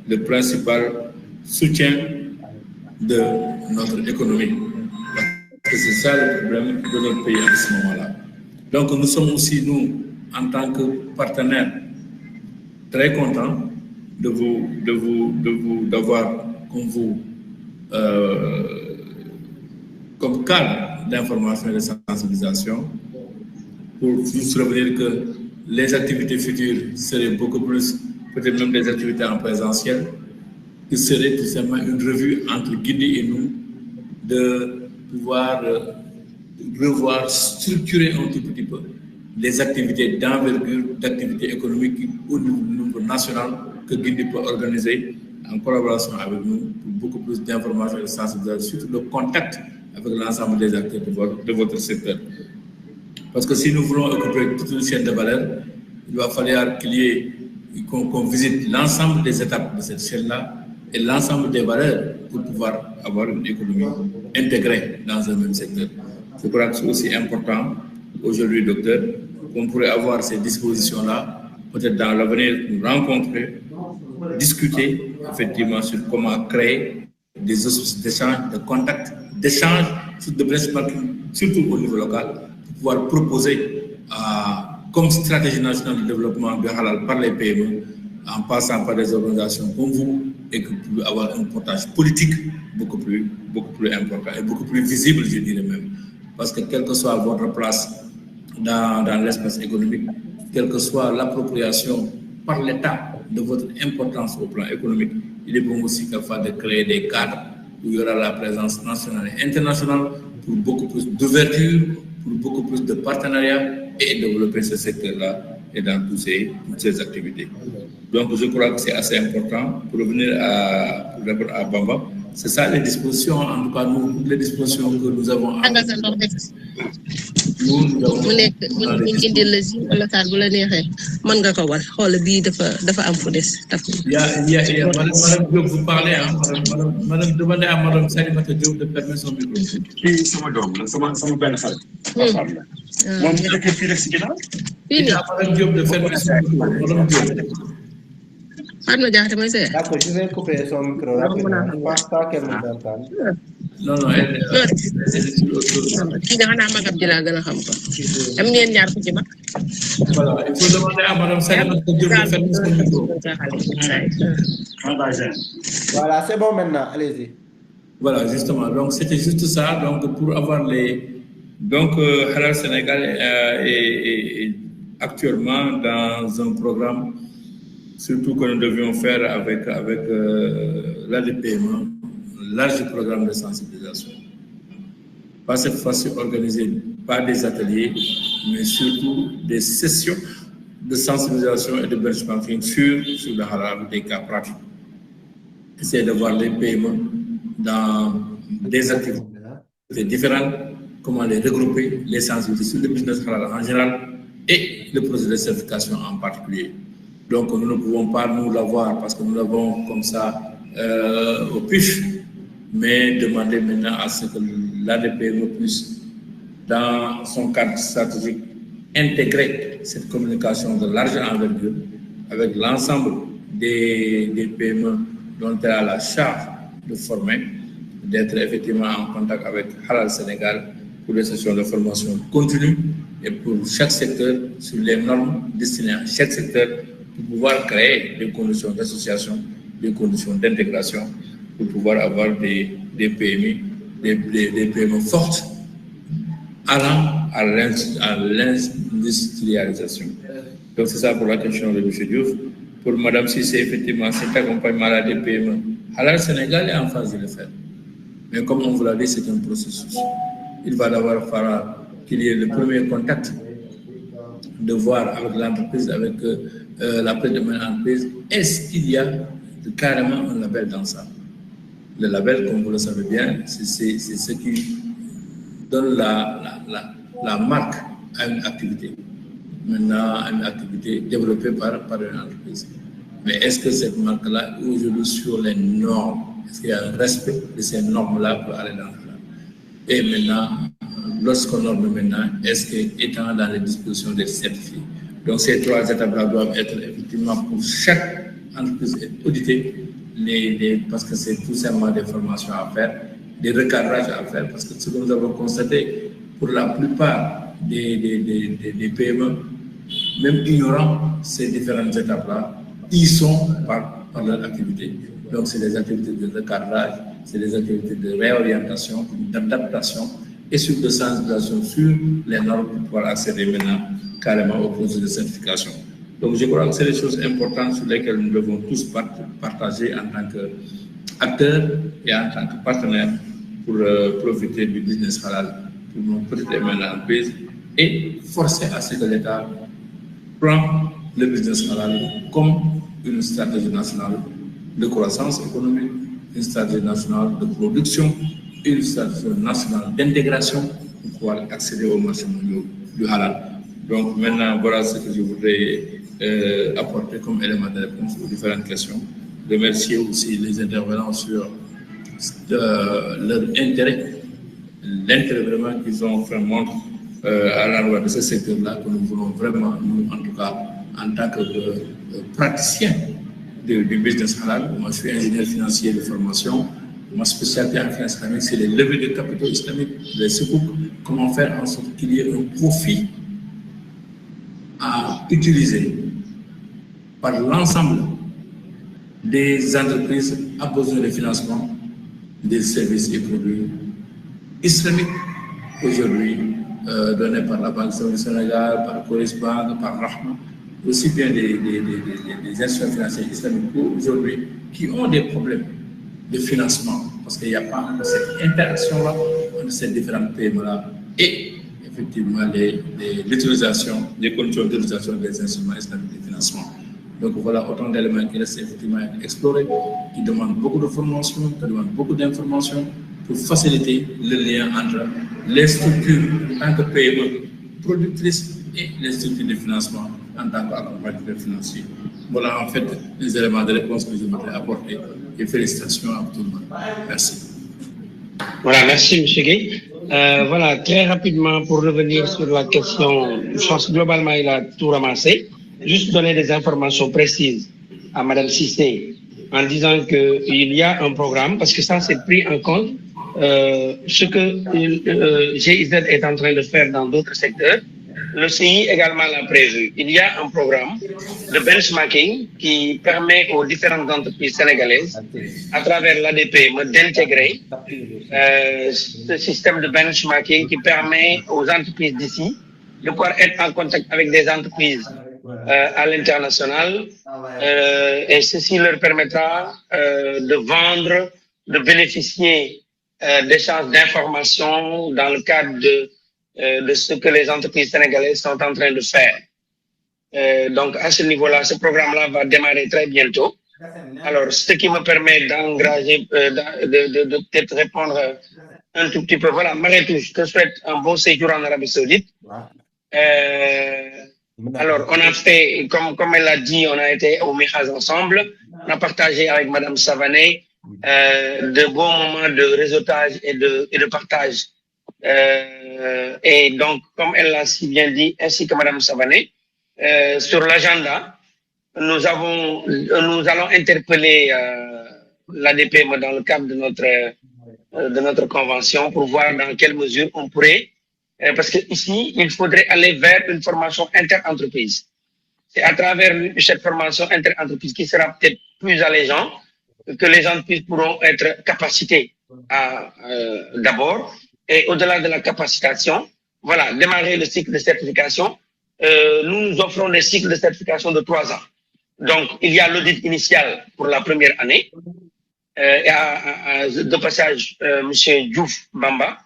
le principal soutien de notre économie. Parce que c'est ça le problème de notre pays à ce moment-là. Donc nous sommes aussi, nous, en tant que partenaires, très contents d'avoir comme vous comme cadre d'information et de sensibilisation pour juste revenir que les activités futures seraient beaucoup plus, peut-être même des activités en présentiel, qui serait tout simplement une revue entre Guinée et nous, de pouvoir revoir, structurer un tout petit peu les activités d'envergure, d'activités économiques au niveau national que Guinée peut organiser en collaboration avec nous pour beaucoup plus d'informations et de sensibilisation, surtout le contact avec l'ensemble des acteurs de votre secteur. Parce que si nous voulons occuper toute une chaîne de valeur, il va falloir qu'on visite l'ensemble des étapes de cette chaîne-là et l'ensemble des valeurs pour pouvoir avoir une économie intégrée dans un même secteur. Je crois que c'est aussi important aujourd'hui, docteur, qu'on pourrait avoir ces dispositions-là, peut-être dans l'avenir, nous rencontrer, discuter effectivement sur comment créer des échanges, de contacts, d'échanges, surtout au niveau local, pour pouvoir proposer comme stratégie nationale de développement du halal par les PME, en passant par des organisations comme vous, et que vous pouvez avoir un portage politique beaucoup plus important et beaucoup plus visible, je dirais même. Parce que quelle que soit votre place dans l'espace économique, quelle que soit l'appropriation par l'État de votre importance au plan économique, il est bon aussi qu'il faut de créer des cadres où il y aura la présence nationale et internationale pour beaucoup plus d'ouverture, pour beaucoup plus de partenariat et développer ce secteur-là et dans toutes ces activités. Donc, je crois que c'est assez important. Pour revenir à Bamba, C'est ça les dispositions, en tout cas, nous, les dispositions que nous avons. Nous avons Madame Diop, vous parlez, hein, Madame, demandez à Madame Salimata Diop de permettre son micro. Madame Diop de fermer son micro. Madame Diop. D'accord, je vais couper son micro rapidement. Je ne pense pas qu'elle nous entende. Non, non, elle est voilà, il faut demander à Madame Salimata Diop de fermer son micro. Voilà, c'est bon maintenant, allez-y. Voilà, justement. Donc, c'était juste ça. Donc, pour avoir les... Donc, Halal Sénégal est actuellement dans un programme, surtout que nous devions faire avec l'ADPME, un large programme de sensibilisation. Pas cette fois-ci organisé par des ateliers, mais surtout des sessions de sensibilisation et de benchmarking sur le halal, des cas pratiques. Essayer de voir les PME dans des activités différentes, comment les regrouper, les sensibiliser sur le business halal en général et le processus de certification en particulier. Donc nous ne pouvons pas nous l'avoir parce que nous l'avons comme ça au pif, mais demander maintenant à ce que l'ADPME puisse, dans son cadre stratégique, intégrer cette communication de large envergure avec l'ensemble des PME dont elle a la charge de former, d'être effectivement en contact avec Halal Sénégal pour les sessions de formation continue et pour chaque secteur sur les normes destinées à chaque secteur pour pouvoir créer des conditions d'association, des conditions d'intégration pour pouvoir avoir des PMI, des PME fortes allant à l'industrialisation. Donc c'est ça pour la question de M. Diouf. Pour Mme Cissé, effectivement, cet accompagnement à des PME, Halal Sénégal est en phase de le faire. Mais comme on vous l'a dit, c'est un processus. Il va d'abord falloir qu'il y ait le premier contact, de voir avec l'entreprise, avec la prédominante de l'entreprise, est-ce qu'il y a carrément un label dans ça. Le label, comme vous le savez bien, c'est ce qui donne la marque à une activité. Maintenant, une activité développée par une entreprise. Mais est-ce que cette marque-là est aujourd'hui sur les normes? Est-ce qu'il y a un respect de ces normes-là pour aller dans le plan? Et maintenant, lorsqu'on norme maintenant, est-ce qu'étant dans les dispositions des certifiés? Donc ces trois étapes-là doivent être effectivement pour chaque entreprise auditée, parce que c'est tout simplement des formations à faire, des recadrages à faire, parce que ce que nous avons constaté, pour la plupart des PME, même ignorant ces différentes étapes-là, ils sont par leur activité. Donc c'est des activités de recadrage, c'est des activités de réorientation, d'adaptation et sur de sensibilisation sur les normes pour pouvoir accéder maintenant carrément au processus de certification. Donc je crois que c'est des choses importantes sur lesquelles nous devons tous partager en tant qu'acteurs et en tant que partenaires pour profiter du business halal pour nos petites et moyennes entreprises et forcer à ce que l'État prenne le business halal comme une stratégie nationale de croissance économique, une stratégie nationale de production, une stratégie nationale d'intégration pour pouvoir accéder au marché mondial du halal. Donc maintenant, voilà ce que je voudrais apporter comme élément de réponse aux différentes questions. Remercier aussi les intervenants sur leur intérêt, l'intérêt vraiment qu'ils ont fait montre à l'endroit de ce secteur-là que nous voulons vraiment, nous en tout cas, en tant que praticiens du business halal. Moi, je suis ingénieur financier de formation. Ma spécialité en finance islamique, c'est les levées de capitaux islamiques, les secours. Comment faire en sorte qu'il y ait un profit à utiliser par l'ensemble des entreprises à besoin de financement des services et produits islamiques aujourd'hui donnés par la Banque du Sénégal, par Coris Bank, par Rahma, aussi bien des institutions financières islamiques aujourd'hui qui ont des problèmes de financement parce qu'il n'y a pas cette interaction-là entre ces différentes PME-là et effectivement l'utilisation, les conditions d'utilisation des instruments islamiques de financement. Donc voilà autant d'éléments qui restent effectivement à explorer, qui demandent beaucoup de formation, qui demandent beaucoup d'informations pour faciliter le lien entre les structures en tant que PME productrices et les structures de financement en tant qu'accompagnateur financier. Voilà en fait les éléments de réponse que je voudrais apporter et félicitations à tout le monde. Merci. Voilà, merci M. Guy. Voilà, très rapidement pour revenir sur la question, je pense que globalement il a tout ramassé. Juste donner des informations précises à Mme Cissé en disant qu'il y a un programme, parce que ça c'est pris en compte, ce que GIZ est en train de faire dans d'autres secteurs. Le CI également l'a prévu. Il y a un programme de benchmarking qui permet aux différentes entreprises sénégalaises, à travers l'ADPME, d'intégrer ce système de benchmarking qui permet aux entreprises d'ici de pouvoir être en contact avec des entreprises à l'international et ceci leur permettra de vendre, de bénéficier d'échanges d'informations dans le cadre de ce que les entreprises sénégalaises sont en train de faire. Donc à ce niveau-là, ce programme-là va démarrer très bientôt. Alors, ce qui me permet d'engager, de peut-être répondre un tout petit peu. Voilà, Mariétou, je te souhaite un bon séjour en Arabie Saoudite. Alors, on a fait, comme elle l'a dit, on a été au Mihaz ensemble. On a partagé avec Madame Savané de bons moments de réseautage et de partage. Et donc, comme elle l'a si bien dit, ainsi que Madame Savané, sur l'agenda, nous allons interpeller l'ADPME dans le cadre de notre convention pour voir dans quelle mesure on pourrait, parce que ici, il faudrait aller vers une formation inter-entreprise. C'est à travers cette formation inter-entreprise qui sera peut-être plus allégeant que les entreprises pourront être capacitées d'abord. Et au-delà de la capacitation, voilà, démarrer le cycle de certification. Nous offrons des cycles de certification de 3 ans. Donc, il y a l'audit initial pour la première année. De passage, M. Diouf Bamba,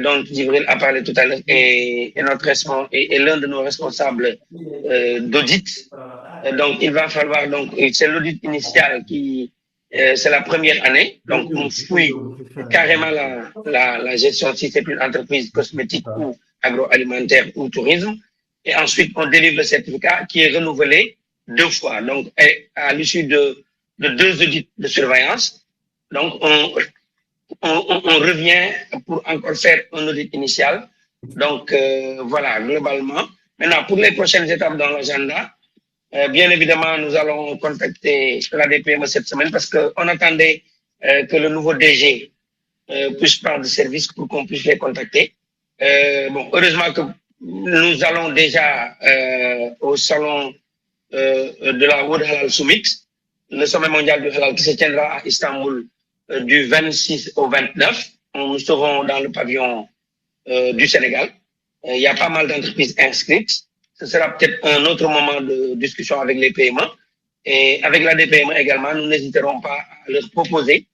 dont Djibril a parlé tout à l'heure, est l'un de nos responsables d'audit. Donc, il va falloir, c'est l'audit initial qui, c'est la première année. Donc, on fouille carrément la gestion si c'est une entreprise cosmétique ou agroalimentaire ou tourisme. Et ensuite, on délivre le certificat qui est renouvelé 2 fois. Donc, à l'issue de 2 audits de surveillance, donc on revient pour encore faire un audit initial. Donc, voilà, globalement. Maintenant, pour les prochaines étapes dans l'agenda, bien évidemment, nous allons contacter l'ADPME cette semaine parce qu'on attendait que le nouveau DG puisse prendre service pour qu'on puisse les contacter. Bon, heureusement que nous allons déjà au salon de la World Halal Summit, le sommet mondial du halal qui se tiendra à Istanbul du 26 au 29. Nous serons dans le pavillon du Sénégal. Il y a pas mal d'entreprises inscrites. Ce sera peut-être un autre moment de discussion avec les PME. Et avec la DPME également, nous n'hésiterons pas à leur proposer,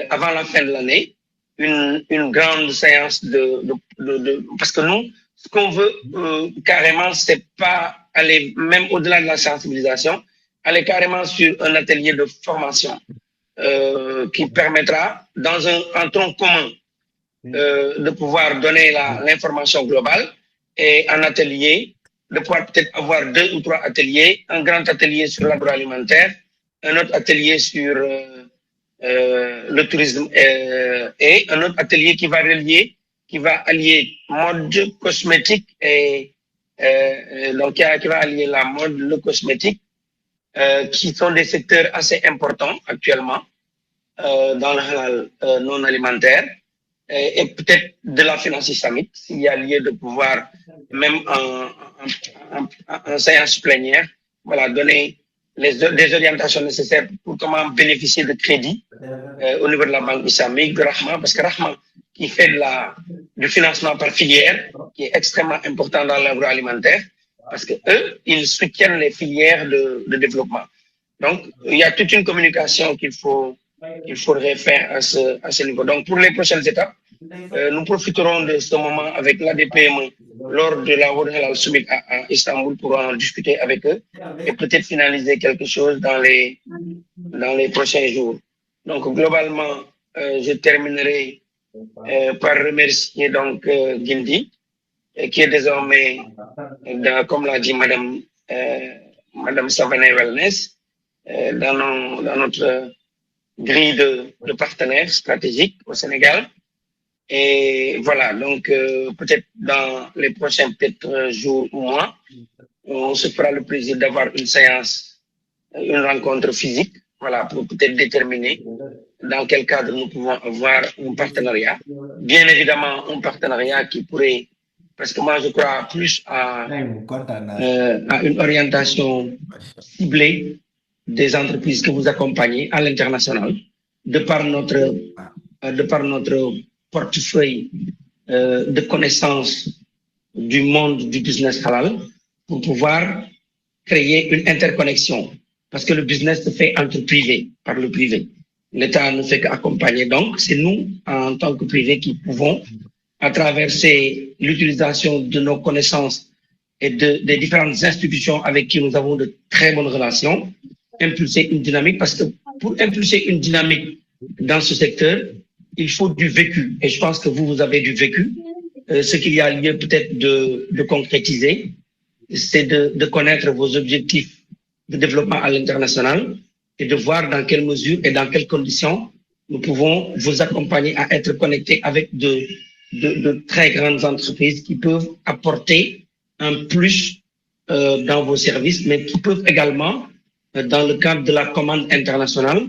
avant la fin de l'année, une grande séance parce que nous, ce qu'on veut carrément, c'est pas aller même au-delà de la sensibilisation, aller carrément sur un atelier de formation qui permettra, dans un tronc commun, de pouvoir donner l'information globale et un atelier, de pouvoir peut-être avoir 2 ou 3 ateliers, un grand atelier sur l'agroalimentaire, un autre atelier sur le tourisme et un autre atelier qui va allier mode cosmétique et donc qui va allier la mode, le cosmétique, qui sont des secteurs assez importants actuellement dans le halal non alimentaire et peut-être de la finance islamique s'il y a lieu de pouvoir même en séance plénière, voilà, donner des orientations nécessaires pour comment bénéficier de crédit au niveau de la banque islamique, de Rahma, parce que Rahma qui fait du financement par filière, qui est extrêmement important dans l'agroalimentaire, parce que eux, ils soutiennent les filières de développement. Donc, il y a toute une communication qu'il faudrait faire à ce niveau. Donc, pour les prochaines étapes, Nous profiterons de ce moment avec l'ADPME lors de la World Halal Summit à Istanbul pour en discuter avec eux et peut-être finaliser quelque chose dans les prochains jours. Donc, globalement, je terminerai par remercier donc Guindy, qui est désormais, comme l'a dit Madame Savané Wellness, dans notre grille de partenaires stratégiques au Sénégal. Et voilà, donc peut-être dans les prochains jours ou mois, on se fera le plaisir d'avoir une séance, une rencontre physique, voilà, pour peut-être déterminer dans quel cadre nous pouvons avoir un partenariat. Bien évidemment, un partenariat qui pourrait, parce que moi je crois plus à une orientation ciblée des entreprises que vous accompagnez à l'international, de par notre portefeuille de connaissances du monde du business halal, pour pouvoir créer une interconnexion. Parce que le business se fait entre privés, par le privé. L'État ne fait qu'accompagner. Donc, c'est nous, en tant que privés, qui pouvons, à travers l'utilisation de nos connaissances et des différentes institutions avec qui nous avons de très bonnes relations, impulser une dynamique. Parce que pour impulser une dynamique dans ce secteur, il faut du vécu. Et je pense que vous avez du vécu. Ce qu'il y a lieu peut-être de concrétiser, c'est de connaître vos objectifs de développement à l'international et de voir dans quelle mesure et dans quelles conditions nous pouvons vous accompagner à être connectés avec de très grandes entreprises qui peuvent apporter un plus dans vos services, mais qui peuvent également, dans le cadre de la commande internationale,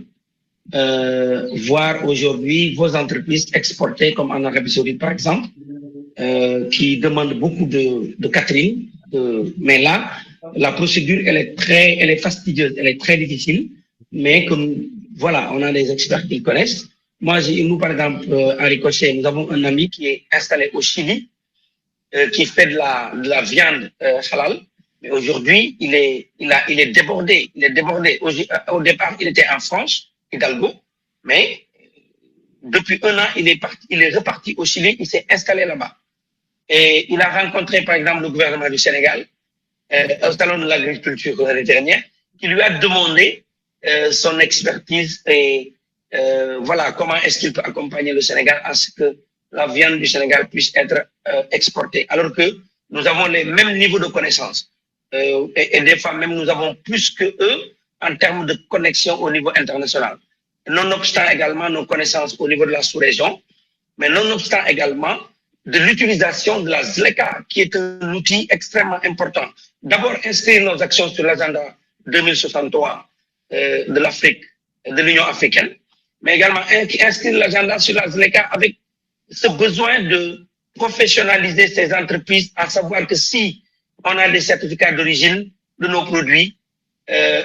voir aujourd'hui vos entreprises exporter, comme en Arabie Saoudite par exemple, qui demandent beaucoup de catering. Mais là, la procédure, elle est fastidieuse, elle est très difficile, mais comme, voilà, on a des experts qui le connaissent. Nous, par exemple, à Ricochet, nous avons un ami qui est installé au Chili, qui fait de la viande halal. Mais aujourd'hui, il est débordé. Il est débordé. Au départ, il était en France, Hidalgo, mais depuis un an, il est reparti au Chili, il s'est installé là-bas. Et il a rencontré, par exemple, le gouvernement du Sénégal, au salon de l'agriculture l'année dernière, qui lui a demandé son expertise et voilà, comment est-ce qu'il peut accompagner le Sénégal à ce que la viande du Sénégal puisse être exportée, alors que nous avons les mêmes niveaux de connaissances. Et des fois même, nous avons plus que eux en termes de connexion au niveau international. Nonobstant également nos connaissances au niveau de la sous-région, mais nonobstant également de l'utilisation de la ZLECA, qui est un outil extrêmement important. D'abord, inscrire nos actions sur l'agenda 2063 de l'Afrique, de l'Union africaine, mais également inscrire l'agenda sur la ZLECA avec ce besoin de professionnaliser ces entreprises, à savoir que si on a des certificats d'origine de nos produits,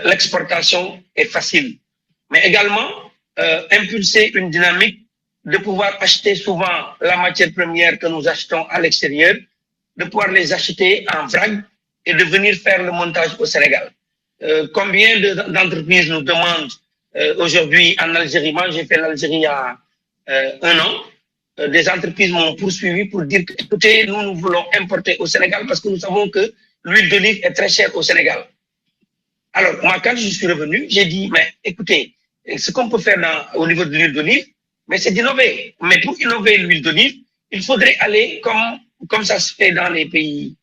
l'exportation est facile. Mais également, impulser une dynamique de pouvoir acheter souvent la matière première que nous achetons à l'extérieur, de pouvoir les acheter en vrac et de venir faire le montage au Sénégal. Combien d'entreprises nous demandent aujourd'hui en Algérie? Moi, j'ai fait l'Algérie il y a un an. Des entreprises m'ont poursuivi pour dire que, écoutez, nous voulons importer au Sénégal parce que nous savons que l'huile d'olive est très chère au Sénégal. Alors, moi, quand je suis revenu, j'ai dit, mais écoutez, ce qu'on peut faire au niveau de l'huile d'olive, mais c'est d'innover. Mais pour innover l'huile d'olive, il faudrait aller, comme ça se fait dans les pays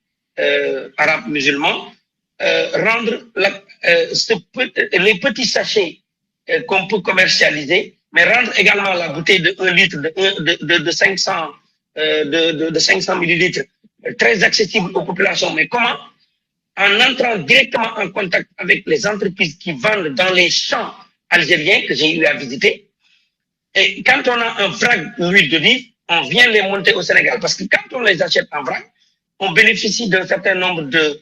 arabes musulmans, rendre les petits sachets qu'on peut commercialiser, mais rendre également la bouteille de 1 litre, de 500 millilitres, très accessible aux populations. Mais comment? En entrant directement en contact avec les entreprises qui vendent dans les champs algériens que j'ai eu à visiter. Et quand on a un vrac d'huile d'olive, on vient les monter au Sénégal. Parce que quand on les achète en vrac, on bénéficie d'un certain nombre de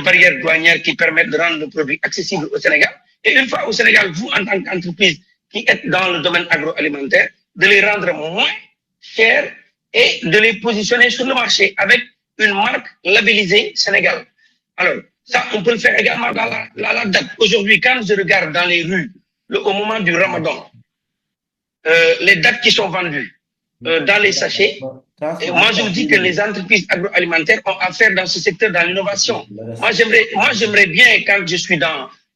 barrières douanières qui permettent de rendre le produit accessible au Sénégal. Et une fois au Sénégal, vous, en tant qu'entreprise qui êtes dans le domaine agroalimentaire, de les rendre moins chers et de les positionner sur le marché avec une marque labellisée Sénégal. Alors, ça, on peut le faire également dans la date. Aujourd'hui, quand je regarde dans les rues, au moment du Ramadan, les dates qui sont vendues dans les sachets. Et moi, je vous dis que les entreprises agroalimentaires ont affaire dans ce secteur, dans l'innovation. Moi, j'aimerais bien, quand je suis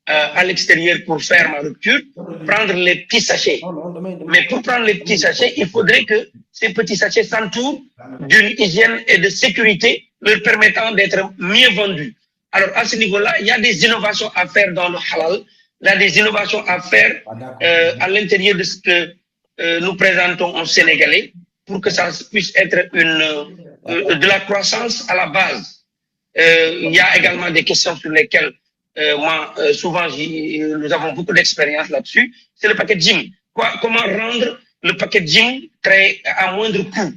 à l'extérieur pour faire ma rupture, prendre les petits sachets. Mais pour prendre les petits sachets, il faudrait que ces petits sachets s'entourent d'une hygiène et de sécurité leur permettant d'être mieux vendus. Alors, à ce niveau-là, il y a des innovations à faire dans le halal, il y a des innovations à faire à l'intérieur de ce que nous présentons aux Sénégalais pour que ça puisse être de la croissance à la base. Il y a également des questions sur lesquelles souvent, nous avons beaucoup d'expérience là-dessus. C'est le packaging. Comment rendre le packaging à moindre coût?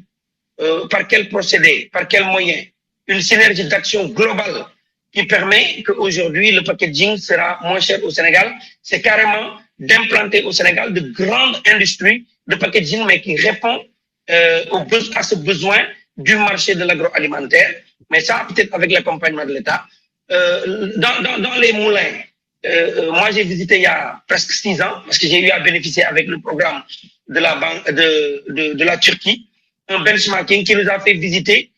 Par quel procédé? Par quel moyen? Une synergie d'action globale qui permet qu'aujourd'hui, le packaging sera moins cher au Sénégal. C'est carrément d'implanter au Sénégal de grandes industries de packaging, mais qui répond à ce besoin du marché de l'agroalimentaire. Mais ça, peut-être avec l'accompagnement de l'État. Dans les moulins, moi j'ai visité il y a presque 6 ans, parce que j'ai eu à bénéficier avec le programme de la banque de la Turquie, un benchmarking qui nous a fait visiter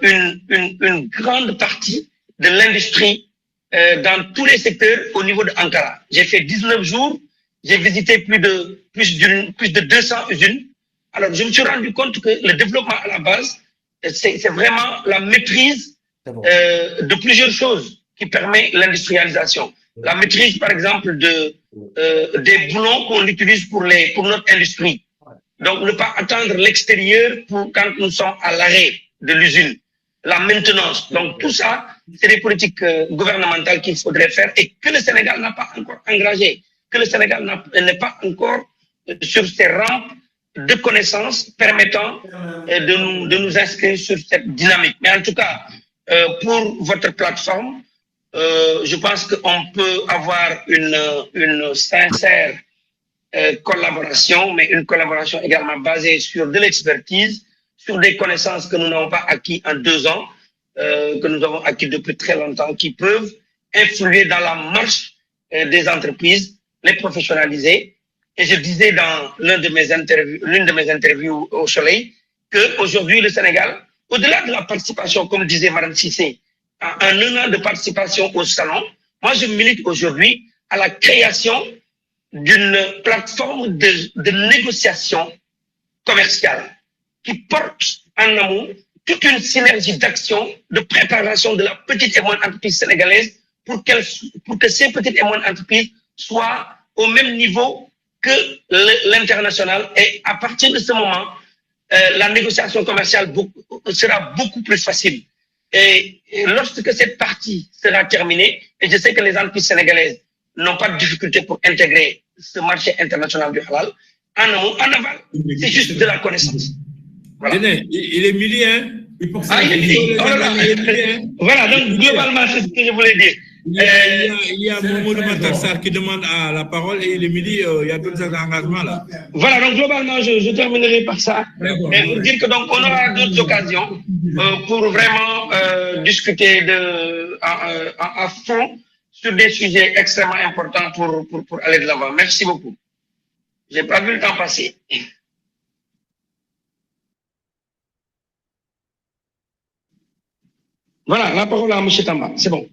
une grande partie de l'industrie dans tous les secteurs au niveau de Ankara. J'ai fait 19 jours, j'ai visité plus de 200 usines. Alors je me suis rendu compte que le développement à la base, c'est vraiment la maîtrise de plusieurs choses qui permet l'industrialisation. La maîtrise, par exemple, des boulons qu'on utilise pour notre industrie. Donc, ne pas attendre l'extérieur quand nous sommes à l'arrêt de l'usine. La maintenance. Donc, tout ça, c'est des politiques gouvernementales qu'il faudrait faire et que le Sénégal n'a pas encore engagé, que le Sénégal n'est pas encore sur ces rampes de connaissances permettant de nous inscrire sur cette dynamique. Mais en tout cas, pour votre plateforme, je pense qu'on peut avoir une sincère collaboration, mais une collaboration également basée sur de l'expertise, sur des connaissances que nous n'avons pas acquis en 2 ans, que nous avons acquis depuis très longtemps, qui peuvent influer dans la marche des entreprises, les professionnaliser. Et je disais dans l'une de mes interviews au Soleil qu'aujourd'hui, le Sénégal, au-delà de la participation, comme disait Mme Cissé, en 1 an de participation au salon, moi je milite aujourd'hui à la création d'une plateforme de négociation commerciale qui porte en amont toute une synergie d'action, de préparation de la petite et moyenne entreprise sénégalaise pour que ces petites et moyennes entreprises soient au même niveau que l'international. Et à partir de ce moment, la négociation commerciale sera beaucoup plus facile. Et lorsque cette partie sera terminée, et je sais que les entreprises sénégalaises n'ont pas de difficulté pour intégrer ce marché international du halal, en amont, en aval, c'est juste de la connaissance. Voilà. Il est midi, hein? Il est midi. Voilà, donc globalement, c'est ce que je voulais dire. Il y a Momo Matarsar qui demande la parole et il est midi, il y a d'autres engagements là. Voilà, donc globalement, je terminerai par ça. Et pour dire que donc on aura d'autres occasions pour vraiment discuter à fond sur des sujets extrêmement importants pour aller de l'avant. Merci beaucoup. J'ai pas vu le temps passer. Voilà, la parole à M. Tamba. C'est bon.